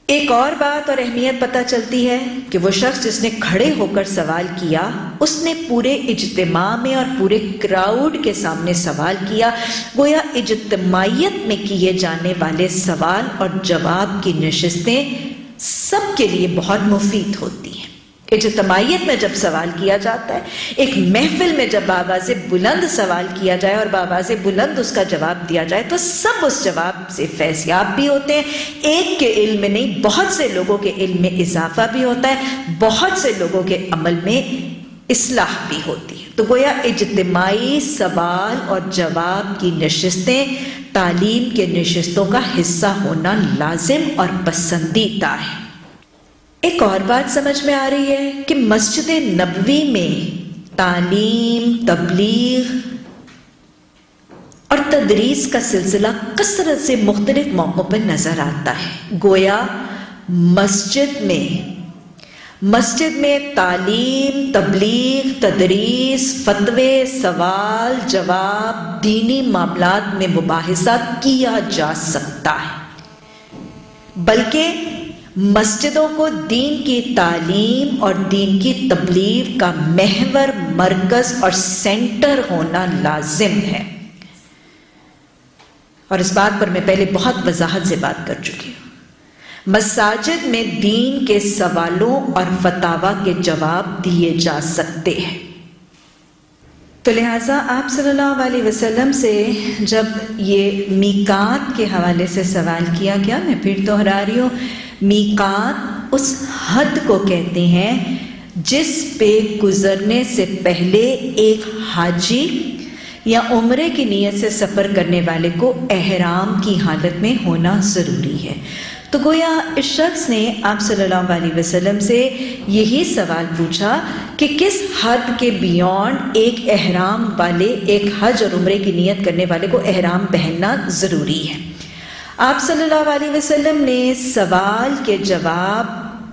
ایک اور بات اور اہمیت پتہ چلتی ہے کہ وہ شخص جس نے کھڑے ہو کر سوال کیا اس نے پورے اجتماع میں اور پورے کراؤڈ کے سامنے سوال کیا. گویا اجتماعیت میں کیے جانے والے سوال اور جواب کی نشستیں سب کے لیے بہت مفید ہوتی ہیں. اجتماعیت میں جب سوال کیا جاتا ہے، ایک محفل میں جب بآواز بلند سوال کیا جائے اور بآواز بلند اس کا جواب دیا جائے تو سب اس جواب سے فیضیاب بھی ہوتے ہیں. ایک کے علم میں نہیں، بہت سے لوگوں کے علم میں اضافہ بھی ہوتا ہے، بہت سے لوگوں کے عمل میں اصلاح بھی ہوتی ہے. تو گویا اجتماعی سوال اور جواب کی نشستیں تعلیم کے نشستوں کا حصہ ہونا لازم اور پسندیدہ ہے. ایک اور بات سمجھ میں آ رہی ہے کہ مسجد نبوی میں تعلیم، تبلیغ اور تدریس کا سلسلہ کثرت سے مختلف موقعوں پر نظر آتا ہے. گویا مسجد میں تعلیم، تبلیغ، تدریس، فتوے، سوال جواب، دینی معاملات میں مباحثہ کیا جا سکتا ہے. بلکہ مسجدوں کو دین کی تعلیم اور دین کی تبلیغ کا محور، مرکز اور سینٹر ہونا لازم ہے. اور اس بات پر میں پہلے بہت وضاحت سے بات کر چکی ہوں. مساجد میں دین کے سوالوں اور فتاوی کے جواب دیے جا سکتے ہیں. تو لہٰذا آپ صلی اللہ علیہ وسلم سے جب یہ میقات کے حوالے سے سوال کیا گیا، میں پھر دوہرا رہی ہوں، میقات اس حد کو کہتے ہیں جس پہ گزرنے سے پہلے ایک حاجی یا عمرے کی نیت سے سفر کرنے والے کو احرام کی حالت میں ہونا ضروری ہے۔ تو گویا اس شخص نے آپ صلی اللہ علیہ وسلم سے یہی سوال پوچھا کہ کس حد کے بیونڈ ایک احرام والے، ایک حج اور عمرے کی نیت کرنے والے کو احرام پہننا ضروری ہے۔ آپ صلی اللہ علیہ وسلم نے سوال کے جواب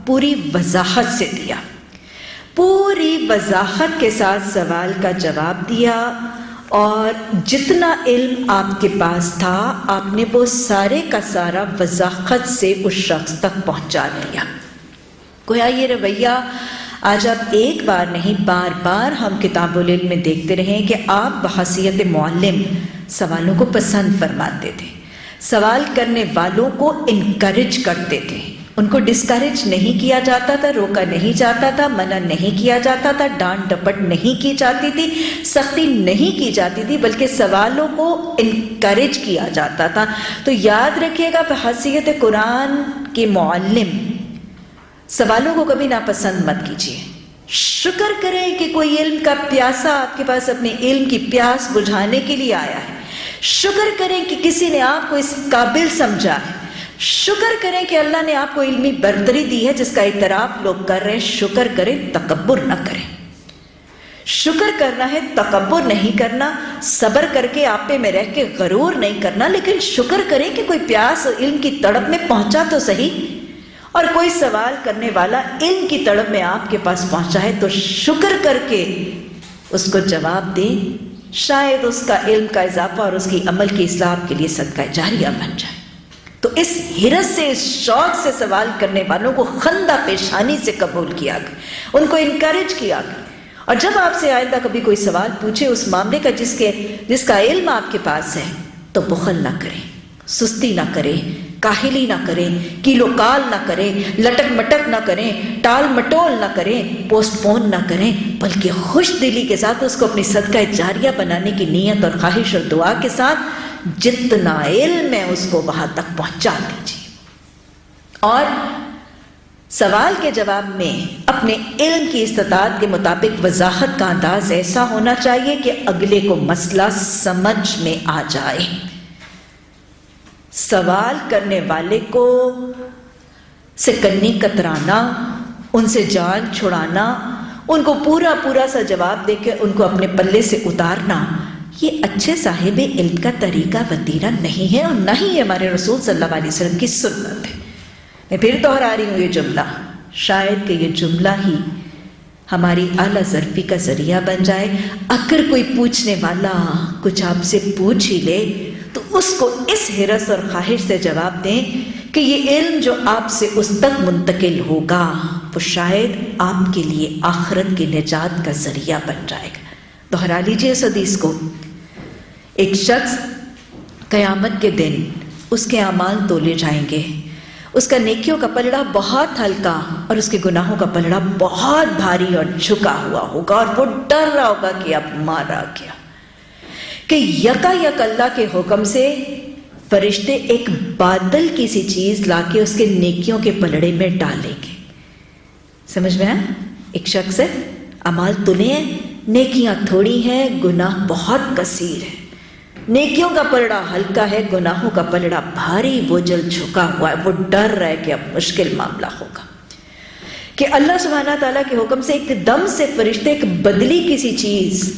پوری وضاحت سے دیا، پوری وضاحت کے ساتھ سوال کا جواب دیا، اور جتنا علم آپ کے پاس تھا آپ نے وہ سارے کا سارا وضاحت سے اس شخص تک پہنچا دیا۔ گویا یہ رویہ آج آپ ایک بار نہیں بار بار ہم کتاب العلم میں دیکھتے رہے کہ آپ بحیثیت معلم سوالوں کو پسند فرماتے تھے، سوال کرنے والوں کو انکریج کرتے تھے، ان کو ڈسکریج نہیں کیا جاتا تھا، روکا نہیں جاتا تھا، منع نہیں کیا جاتا تھا، ڈانٹ ڈپٹ نہیں کی جاتی تھی، سختی نہیں کی جاتی تھی، بلکہ سوالوں کو انکریج کیا جاتا تھا۔ تو یاد رکھیے گا بحیثیت قرآن کے معلم سوالوں کو کبھی ناپسند مت کیجیے۔ شکر کریں کہ کوئی علم کا پیاسا آپ کے پاس اپنے علم کی پیاس بجھانے کے لیے آیا ہے، شکر کریں کہ کسی نے آپ کو اس قابل سمجھا ہے، شکر کریں کہ اللہ نے آپ کو علمی برتری دی ہے جس کا اعتراف لوگ کر رہے ہیں، شکر کریں، تکبر نہ کریں۔ شکر کرنا ہے، تکبر نہیں کرنا، صبر کر کے آپے میں رہ کے غرور نہیں کرنا، لیکن شکر کریں کہ کوئی پیاس علم کی تڑپ میں پہنچا تو صحیح، اور کوئی سوال کرنے والا علم کی تڑپ میں آپ کے پاس پہنچا ہے تو شکر کر کے اس کو جواب دیں، شاید اس کا علم کا اضافہ اور اس کی عمل کی اصلاح آپ کے لیے صدقہ جاریہ بن جائے۔ تو اس حرص سے، اس شوق سے سوال کرنے والوں کو خندہ پیشانی سے قبول کیا گیا، ان کو انکریج کیا گیا۔ اور جب آپ سے آئندہ کبھی کوئی سوال پوچھے اس معاملے کا جس کا علم آپ کے پاس ہے تو بخل نہ کریں، سستی نہ کریں، کاہلی نہ کریں، کیلو کال نہ کریں، لٹک مٹک نہ کریں، ٹال مٹول نہ کریں، پوسٹ پون نہ کریں، بلکہ خوش دلی کے ساتھ اس کو اپنی صدقہ جاریہ بنانے کی نیت اور خواہش اور دعا کے ساتھ جتنا علم ہے اس کو وہاں تک پہنچا دیجیے۔ اور سوال کے جواب میں اپنے علم کی استطاعت کے مطابق وضاحت کا انداز ایسا ہونا چاہیے کہ اگلے کو مسئلہ سمجھ میں آ جائے۔ سوال کرنے والے کو سے کنی کترانا، ان سے جان چھڑانا، ان کو پورا سا جواب دے کے ان کو اپنے پلے سے اتارنا، یہ اچھے صاحب علم کا طریقہ وتیرہ نہیں ہے، اور نہ ہی ہمارے رسول صلی اللہ علیہ وسلم کی سنت ہے۔ میں پھر دوہرا رہی ہوں یہ جملہ، شاید کہ یہ جملہ ہی ہماری اعلیٰ ظرفی کا ذریعہ بن جائے۔ اگر کوئی پوچھنے والا کچھ آپ سے پوچھ ہی لے تو اس کو اس حرص اور خواہش سے جواب دیں کہ یہ علم جو آپ سے اس تک منتقل ہوگا وہ شاید آپ کے لیے آخرت کی نجات کا ذریعہ بن جائے گا۔ دہرا لیجیے اس حدیث کو۔ ایک شخص قیامت کے دن اس کے اعمال تولے جائیں گے، اس کا نیکیوں کا پلڑا بہت ہلکا اور اس کے گناہوں کا پلڑا بہت بھاری اور جھکا ہوا ہوگا، اور وہ ڈر رہا ہوگا کہ اب مارا گیا، کہ یکا یک اللہ کے حکم سے فرشتے ایک بادل کی سی چیز لا کے اس کے نیکیوں کے پلڑے میں ڈالیں گے۔ سمجھ میں آیا؟ ایک شخص ہے، اعمال تلے ہیں، نیکیاں تھوڑی ہیں، گناہ بہت کثیر ہے، نیکیوں کا پلڑا ہلکا ہے، گناہوں کا پلڑا بھاری، بوجھل جھکا ہوا ہے، وہ ڈر رہا ہے کہ اب مشکل معاملہ ہوگا، کہ اللہ سبحانہ تعالیٰ کے حکم سے ایک دم سے فرشتے ایک بدلی کسی چیز،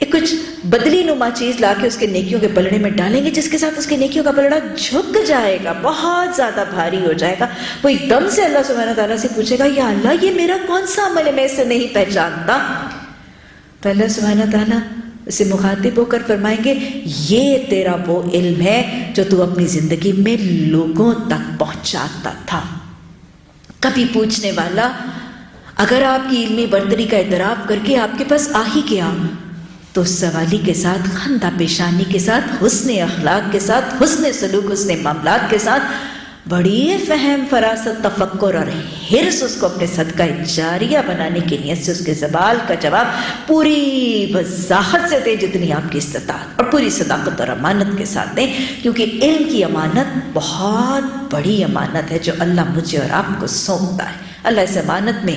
ایک کچھ بدلی نما چیز لا کے اس کے نیکیوں کے پلڑے میں ڈالیں گے، جس کے ساتھ اس کے نیکیوں کا پلڑا جھک جائے گا، بہت زیادہ بھاری ہو جائے گا۔ وہ ایک دم سے اللہ سبحانہ تعالیٰ سے پوچھے گا، یا اللہ یہ میرا کون سا عمل ہے، میں اسے نہیں پہچانتا۔ تو اللہ سبحانہ تعالیٰ اسے مخاطب ہو کر فرمائیں گے، یہ تیرا وہ علم ہے جو تو اپنی زندگی میں لوگوں تک پہنچاتا تھا۔ کبھی پوچھنے والا اگر آپ کی علمی برتری کا اعتراف کر کے آپ کے پاس آ ہی گیا تو سوالی کے ساتھ، خندہ پیشانی کے ساتھ، حسن اخلاق کے ساتھ، حسن سلوک، حسن معاملات کے ساتھ، بڑی فہم، فراست، تفکر اور حرص اس کو اپنے صدقہ جاریہ بنانے کی نیت سے اس کے سوال کا جواب پوری وضاحت سے دیں جتنی آپ کی استطاعت، اور پوری صداقت اور امانت کے ساتھ دیں، کیونکہ علم کی امانت بہت بڑی امانت ہے جو اللہ مجھے اور آپ کو سونپتا ہے۔ اللہ اس امانت میں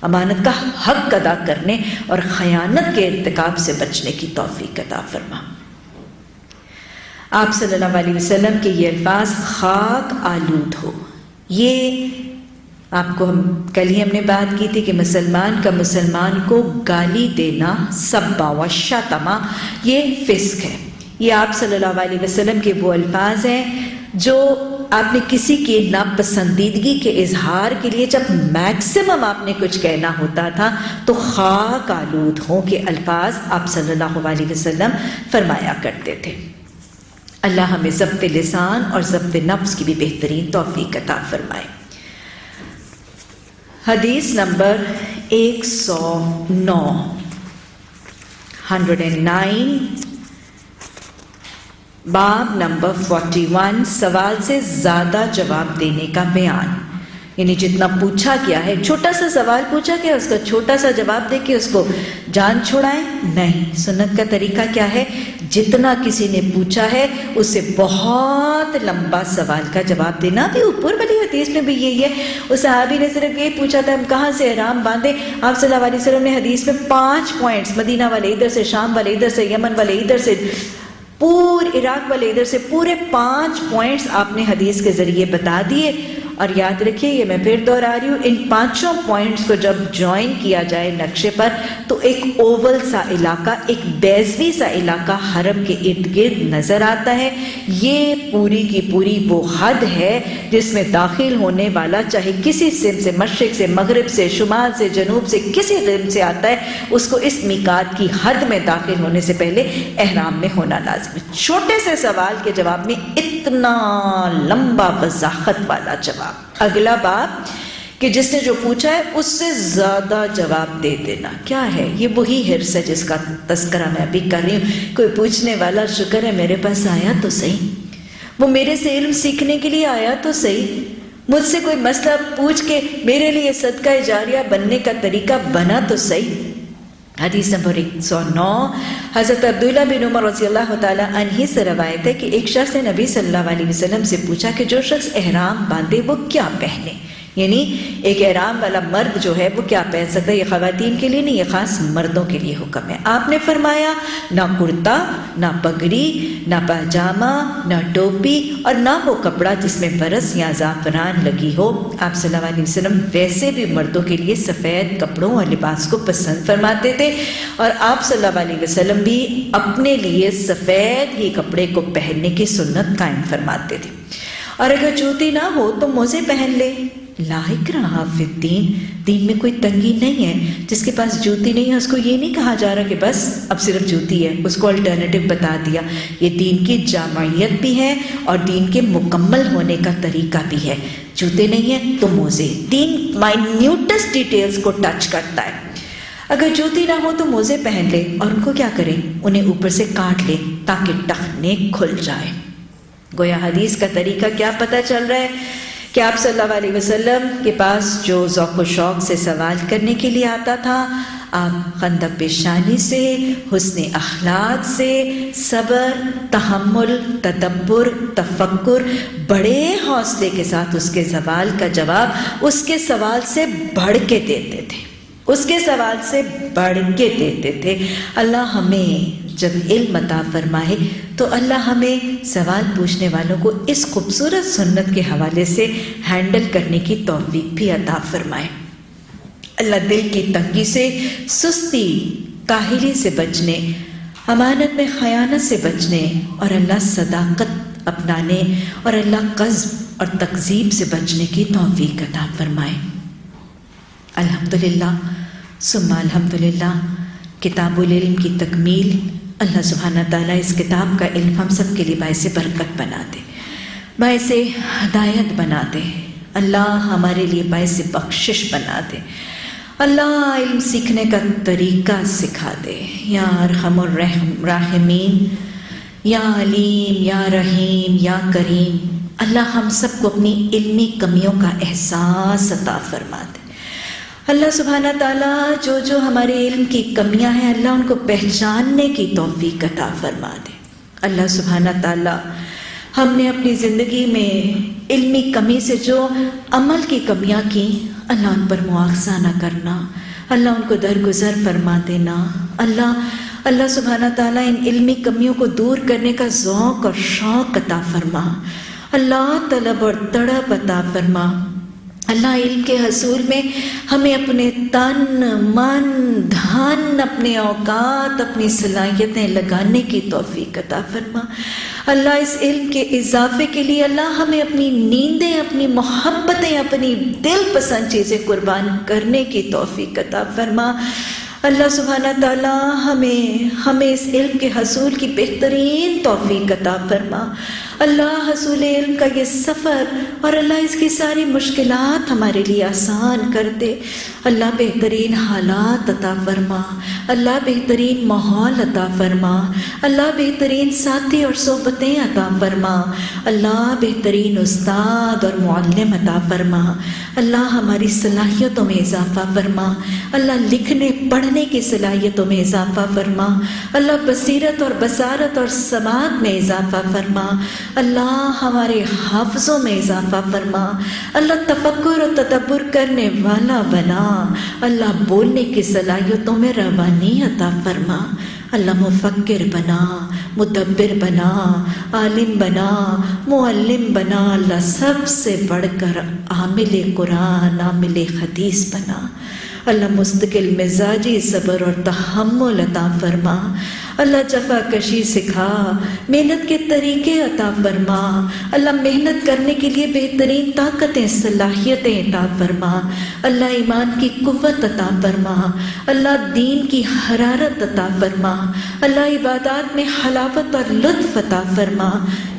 امانت کا حق ادا کرنے اور خیانت کے ارتکاب سے بچنے کی توفیق عطا فرما۔ آپ صلی اللہ علیہ وسلم کے یہ الفاظ خاک آلود ہو، یہ آپ کو کل ہی ہم نے بات کی تھی کہ مسلمان کا مسلمان کو گالی دینا، سبا و شتما، یہ فسق ہے۔ یہ آپ صلی اللہ علیہ وسلم کے وہ الفاظ ہیں جو آپ نے کسی کی ناپسندیدگی کے اظہار کے لیے جب میکسیمم آپ نے کچھ کہنا ہوتا تھا تو خاک آلود ہوں کے الفاظ آپ صلی اللہ علیہ وسلم فرمایا کرتے تھے۔ اللہ ہمیں ضبط لسان اور ضبط نفس کی بھی بہترین توفیق عطا فرمائے۔ حدیث نمبر 109 باب نمبر 41 سوال سے زیادہ جواب دینے کا بیان، یعنی جتنا پوچھا گیا ہے، چھوٹا سا سوال پوچھا گیا اس کا چھوٹا سا جواب دے کے اس کو جان چھوڑائیں نہیں۔ سنت کا طریقہ کیا ہے؟ جتنا کسی نے پوچھا ہے اس سے بہت لمبا سوال کا جواب دینا۔ بھی اوپر والی حدیث میں بھی یہی ہے، اس صحابی نے صرف یہ پوچھا تھا ہم کہاں سے احرام باندھیں، آپ صلی اللہ علیہ وسلم نے حدیث میں 5 پوائنٹس، مدینہ والے ادھر سے، شام والے ادھر سے، یمن والے ادھر سے، عراق والے ادھر سے، پورے 5 پوائنٹس آپ نے حدیث کے ذریعے بتا دیے۔ اور یاد رکھیے، یہ میں پھر دوہرا رہی ہوں، ان 5 پوائنٹس کو جب جوائن کیا جائے نقشے پر تو ایک اوول سا علاقہ، ایک بیضوی سا علاقہ حرم کے ارد گرد نظر آتا ہے۔ یہ پوری کی پوری وہ حد ہے جس میں داخل ہونے والا چاہے کسی سمت سے، مشرق سے، مغرب سے، شمال سے، جنوب سے، کسی غرب سے آتا ہے، اس کو اس میقات کی حد میں داخل ہونے سے پہلے احرام میں ہونا لازم ہے۔ چھوٹے سے سوال کے جواب میں اتنا لمبا وضاحت والا جواب۔ اگلا باب کہ جس نے جو پوچھا ہے اس سے زیادہ جواب دے دینا۔ کیا ہے یہ؟ وہی حرص ہے جس کا تذکرہ میں ابھی کر رہی ہوں۔ کوئی پوچھنے والا شکر ہے میرے پاس آیا تو صحیح، وہ میرے سے علم سیکھنے کے لیے آیا تو صحیح، مجھ سے کوئی مسئلہ پوچھ کے میرے لیے صدقہ جاریہ بننے کا طریقہ بنا تو صحیح۔ حدیث نمبر 109 حضرت عبداللہ بن عمر رضی اللہ تعالیٰ عنہ سے روایت ہے کہ ایک شخص نے نبی صلی اللہ علیہ وسلم سے پوچھا کہ جو شخص احرام باندھے وہ کیا پہنے، یعنی ایک احرام والا مرد جو ہے وہ کیا پہن سکتا ہے؟ یہ خواتین کے لیے نہیں، یہ خاص مردوں کے لیے حکم ہے۔ آپ نے فرمایا نہ کرتا، نہ پگڑی، نہ پاجامہ، نہ ٹوپی، اور نہ وہ کپڑا جس میں برس یا زعفران لگی ہو۔ آپ صلی اللہ علیہ وسلم ویسے بھی مردوں کے لیے سفید کپڑوں اور لباس کو پسند فرماتے تھے، اور آپ صلی اللہ علیہ وسلم بھی اپنے لیے سفید ہی کپڑے کو پہننے کی سنت قائم فرماتے تھے۔ اور اگر جوتی نہ ہو تو موزے پہن لے۔ لا اکراہ فی الدین، دین میں کوئی تنگی نہیں ہے۔ جس کے پاس جوتی نہیں ہے اس کو یہ نہیں کہا جا رہا کہ بس اب صرف جوتی ہے، اس کو الٹرنیٹو بتا دیا۔ یہ دین کی جامعیت بھی ہے اور دین کے مکمل ہونے کا طریقہ بھی ہے۔ جوتے نہیں ہیں تو موزے، دین مائنیوٹس ڈیٹیلز کو ٹچ کرتا ہے۔ اگر جوتی نہ ہو تو موزے پہن لے، اور ان کو کیا کریں؟ انہیں اوپر سے کاٹ لے تاکہ ٹخنے کھل جائے۔ گویا حدیث کا طریقہ کیا پتہ چل رہا ہے کہ آپ صلی اللہ علیہ وسلم کے پاس جو ذوق و شوق سے سوال کرنے کے لیے آتا تھا، آپ خندق پیشانی سے، حسن اخلاق سے، صبر، تحمل، تدبر، تفکر، بڑے حوصلے کے ساتھ اس کے سوال کا جواب اس کے سوال سے بڑھ کے دیتے تھے، اس کے سوال سے بڑھ کے دیتے تھے۔ اللہ ہمیں جب علم عطا فرمائے تو اللہ ہمیں سوال پوچھنے والوں کو اس خوبصورت سنت کے حوالے سے ہینڈل کرنے کی توفیق بھی عطا فرمائے۔ اللہ دل کی تنگی سے، سستی، کاہلی سے بچنے، امانت میں خیانت سے بچنے، اور اللہ صداقت اپنانے اور اللہ قذب اور تکذیب سے بچنے کی توفیق عطا فرمائے۔ الحمدللہ ثم الحمدللہ، کتاب العلم کی تکمیل۔ اللہ سبحانہ تعالیٰ اس کتاب کا علم ہم سب کے لیے باعث برکت بنا دے، باعث ہدایت بنا دے، اللہ ہمارے لیے باعث بخشش بنا دے، اللہ علم سیکھنے کا طریقہ سکھا دے۔ یا ارحم الراحمین، یا علیم، یا رحیم، یا کریم، اللہ ہم سب کو اپنی علمی کمیوں کا احساس عطا فرما دے۔ اللہ سبحانہ تعالیٰ جو ہمارے علم کی کمیاں ہیں اللہ ان کو پہچاننے کی توفیق عطا فرما دے۔ اللہ سبحانہ تعالیٰ ہم نے اپنی زندگی میں علمی کمی سے جو عمل کی کمیاں کی، اللہ ان پر مواخذہ نہ کرنا، اللہ ان کو درگزر فرما دینا، اللہ سبحانہ تعالیٰ ان علمی کمیوں کو دور کرنے کا ذوق اور شوق عطا فرما، اللہ طلب اور تڑپ عطا فرما، اللہ علم کے حصول میں ہمیں اپنے تن من دھن اپنے اوقات اپنی صلاحیتیں لگانے کی توفیق عطا فرما، اللہ اس علم کے اضافے کے لیے اللہ ہمیں اپنی نیندیں اپنی محبتیں اپنی دل پسند چیزیں قربان کرنے کی توفیق عطا فرما، اللہ سبحانہ تعالیٰ ہمیں اس علم کے حصول کی بہترین توفیق عطا فرما، اللہ حصول علم کا یہ سفر اور اللہ اس کی ساری مشکلات ہمارے لیے آسان کر دے، اللہ بہترین حالات عطا فرما، اللہ بہترین ماحول عطا فرما، اللہ بہترین ساتھی اور صحبتیں عطا فرما، اللہ بہترین استاد اور معلم عطا فرما، اللہ ہماری صلاحیتوں میں اضافہ فرما، اللہ لکھنے پڑھنے کی صلاحیتوں میں اضافہ فرما، اللہ بصیرت اور بصارت اور سماعت میں اضافہ فرما، اللہ ہمارے حافظوں میں اضافہ فرما، اللہ تفکر و تدبر کرنے والا بنا، اللہ بولنے کی صلاحیتوں میں روانی عطا فرما، اللہ مفکر بنا، مدبر بنا، عالم بنا، معلم بنا، اللہ سب سے بڑھ کر عامل قرآن عامل حدیث بنا، اللہ مستقل مزاجی صبر اور تحمل عطا فرما، اللہ جفا کشی سکھا، محنت کے طریقے عطا فرما، اللہ محنت کرنے کے لیے بہترین طاقتیں صلاحیتیں عطا فرما، اللہ ایمان کی قوت عطا فرما، اللہ دین کی حرارت عطا فرما، اللہ عبادات میں حلاوت اور لطف عطا فرما،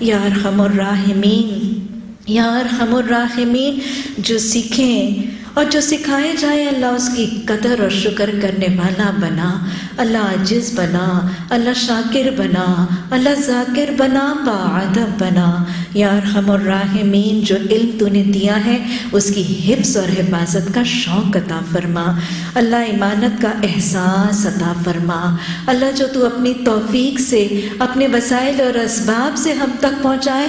یا ارحم الراحمین، یا ارحم الراحمین، جو سیکھیں اور جو سکھائے جائیں اللہ اس کی قدر اور شکر کرنے والا بنا، اللہ عاجز بنا، اللہ شاکر بنا، اللہ ذاکر بنا، باادب بنا، یا ارحم الراحمین، جو علم تو نے دیا ہے اس کی حفظ اور حفاظت کا شوق عطا فرما، اللہ امانت کا احساس عطا فرما، اللہ جو تو اپنی توفیق سے اپنے وسائل اور اسباب سے ہم تک پہنچائے،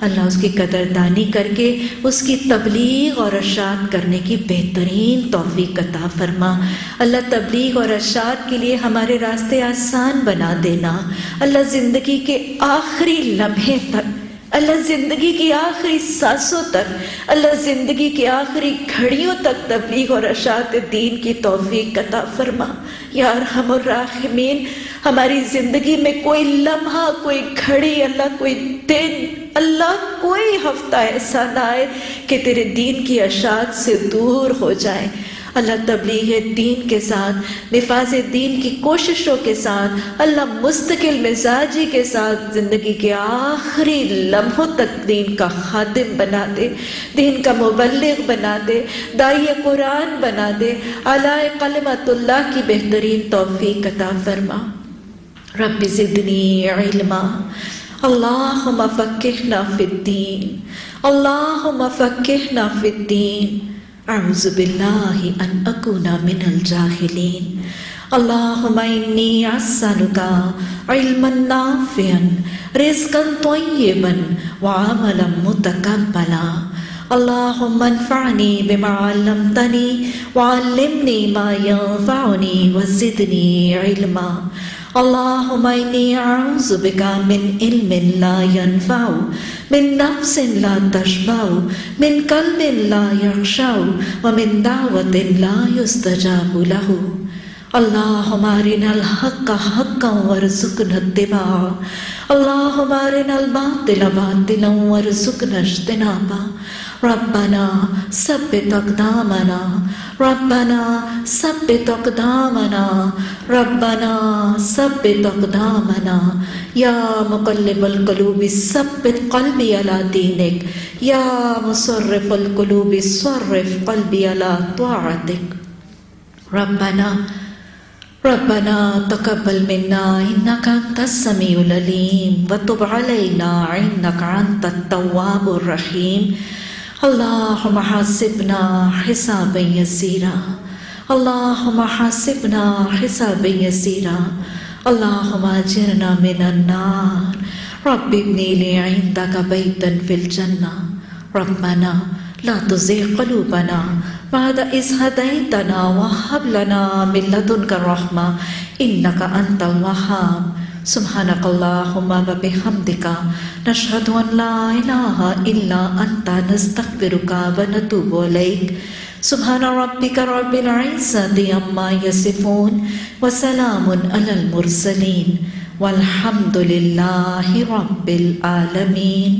اللہ اس کی قدردانی کر کے اس کی تبلیغ اور ارشاد کرنے کی بہترین توفیق عطا فرما، اللہ تبلیغ اور ارشاد کے لیے ہمارے راستے آسان بنا دینا، اللہ زندگی کے آخری لمحے تک، اللہ زندگی کی آخری سانسوں تک، اللہ زندگی کی آخری گھڑیوں تک تبلیغ اور ارشاد دین کی توفیق عطا فرما، یا ارحم الراحمین، ہماری زندگی میں کوئی لمحہ، کوئی گھڑی، اللہ کوئی دن، اللہ کوئی ہفتہ ایسا نہ آئے کہ تیرے دین کی اشاعت سے دور ہو جائے، اللہ تبلیغ دین کے ساتھ، نفاذ دین کی کوششوں کے ساتھ، اللہ مستقل مزاجی کے ساتھ زندگی کے آخری لمحوں تک دین کا خادم بنا دے، دین کا مبلغ بنا دے، داعی قرآن بنا دے، اعلی کلمت اللہ کی بہترین توفیق عطا فرما، رب زدنی علما، اللہم فقہنا فی الدین، اللہم فقہنا فی الدین، اعوذ باللہ ان اکون من الجاہلین، اللہم انی اسألک علما نافعا رزقا طیبا وعملا متقبلا، اللہم انفعنی بما علمتنی وعلمنی ما ینفعنی وزدنی علما، اللہم انی اعوذ بک من علم لا ینفع، من نفس لا تشبع، من قلب لا یخشع، ومن دعوت لا یستجاب له، اللہم ارنا الحق حقا وارزقنا اتباعہ، اللہم ارنا الباطل باطلا وارزقنا اجتنابہ، ربنا ثبت اقدامنا، ربنا ثبت اقدامنا، ربنا ثبت اقدامنا، یا مقلب القلوب ثبت قلبی علی دینک، یا مصرف القلوب صرف قلبی علی طاعتک، ربنا تقبل منا انك انت السميع العليم وتب علينا انك انت التواب الرحيم، اللهم حاسبنا حسابا يسيرا، اللهم حاسبنا حسابا يسيرا، اللهم اجرنا من النار، رب ابن لي عندك بيتا في الجنة، ربنا لا تزغ قلوبنا بعد إذ هديتنا وهب لنا من لدنك الرحمة إنك أنت الوهاب سبحانك اللهم وبحمدك نشهد أن لا إله إلا أنت نستغفرك ونتوب إليك سبحان ربك رب العزة عما يصفون وسلام على المرسلين والحمد لله رب العالمين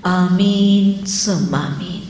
آمين ثم آمين.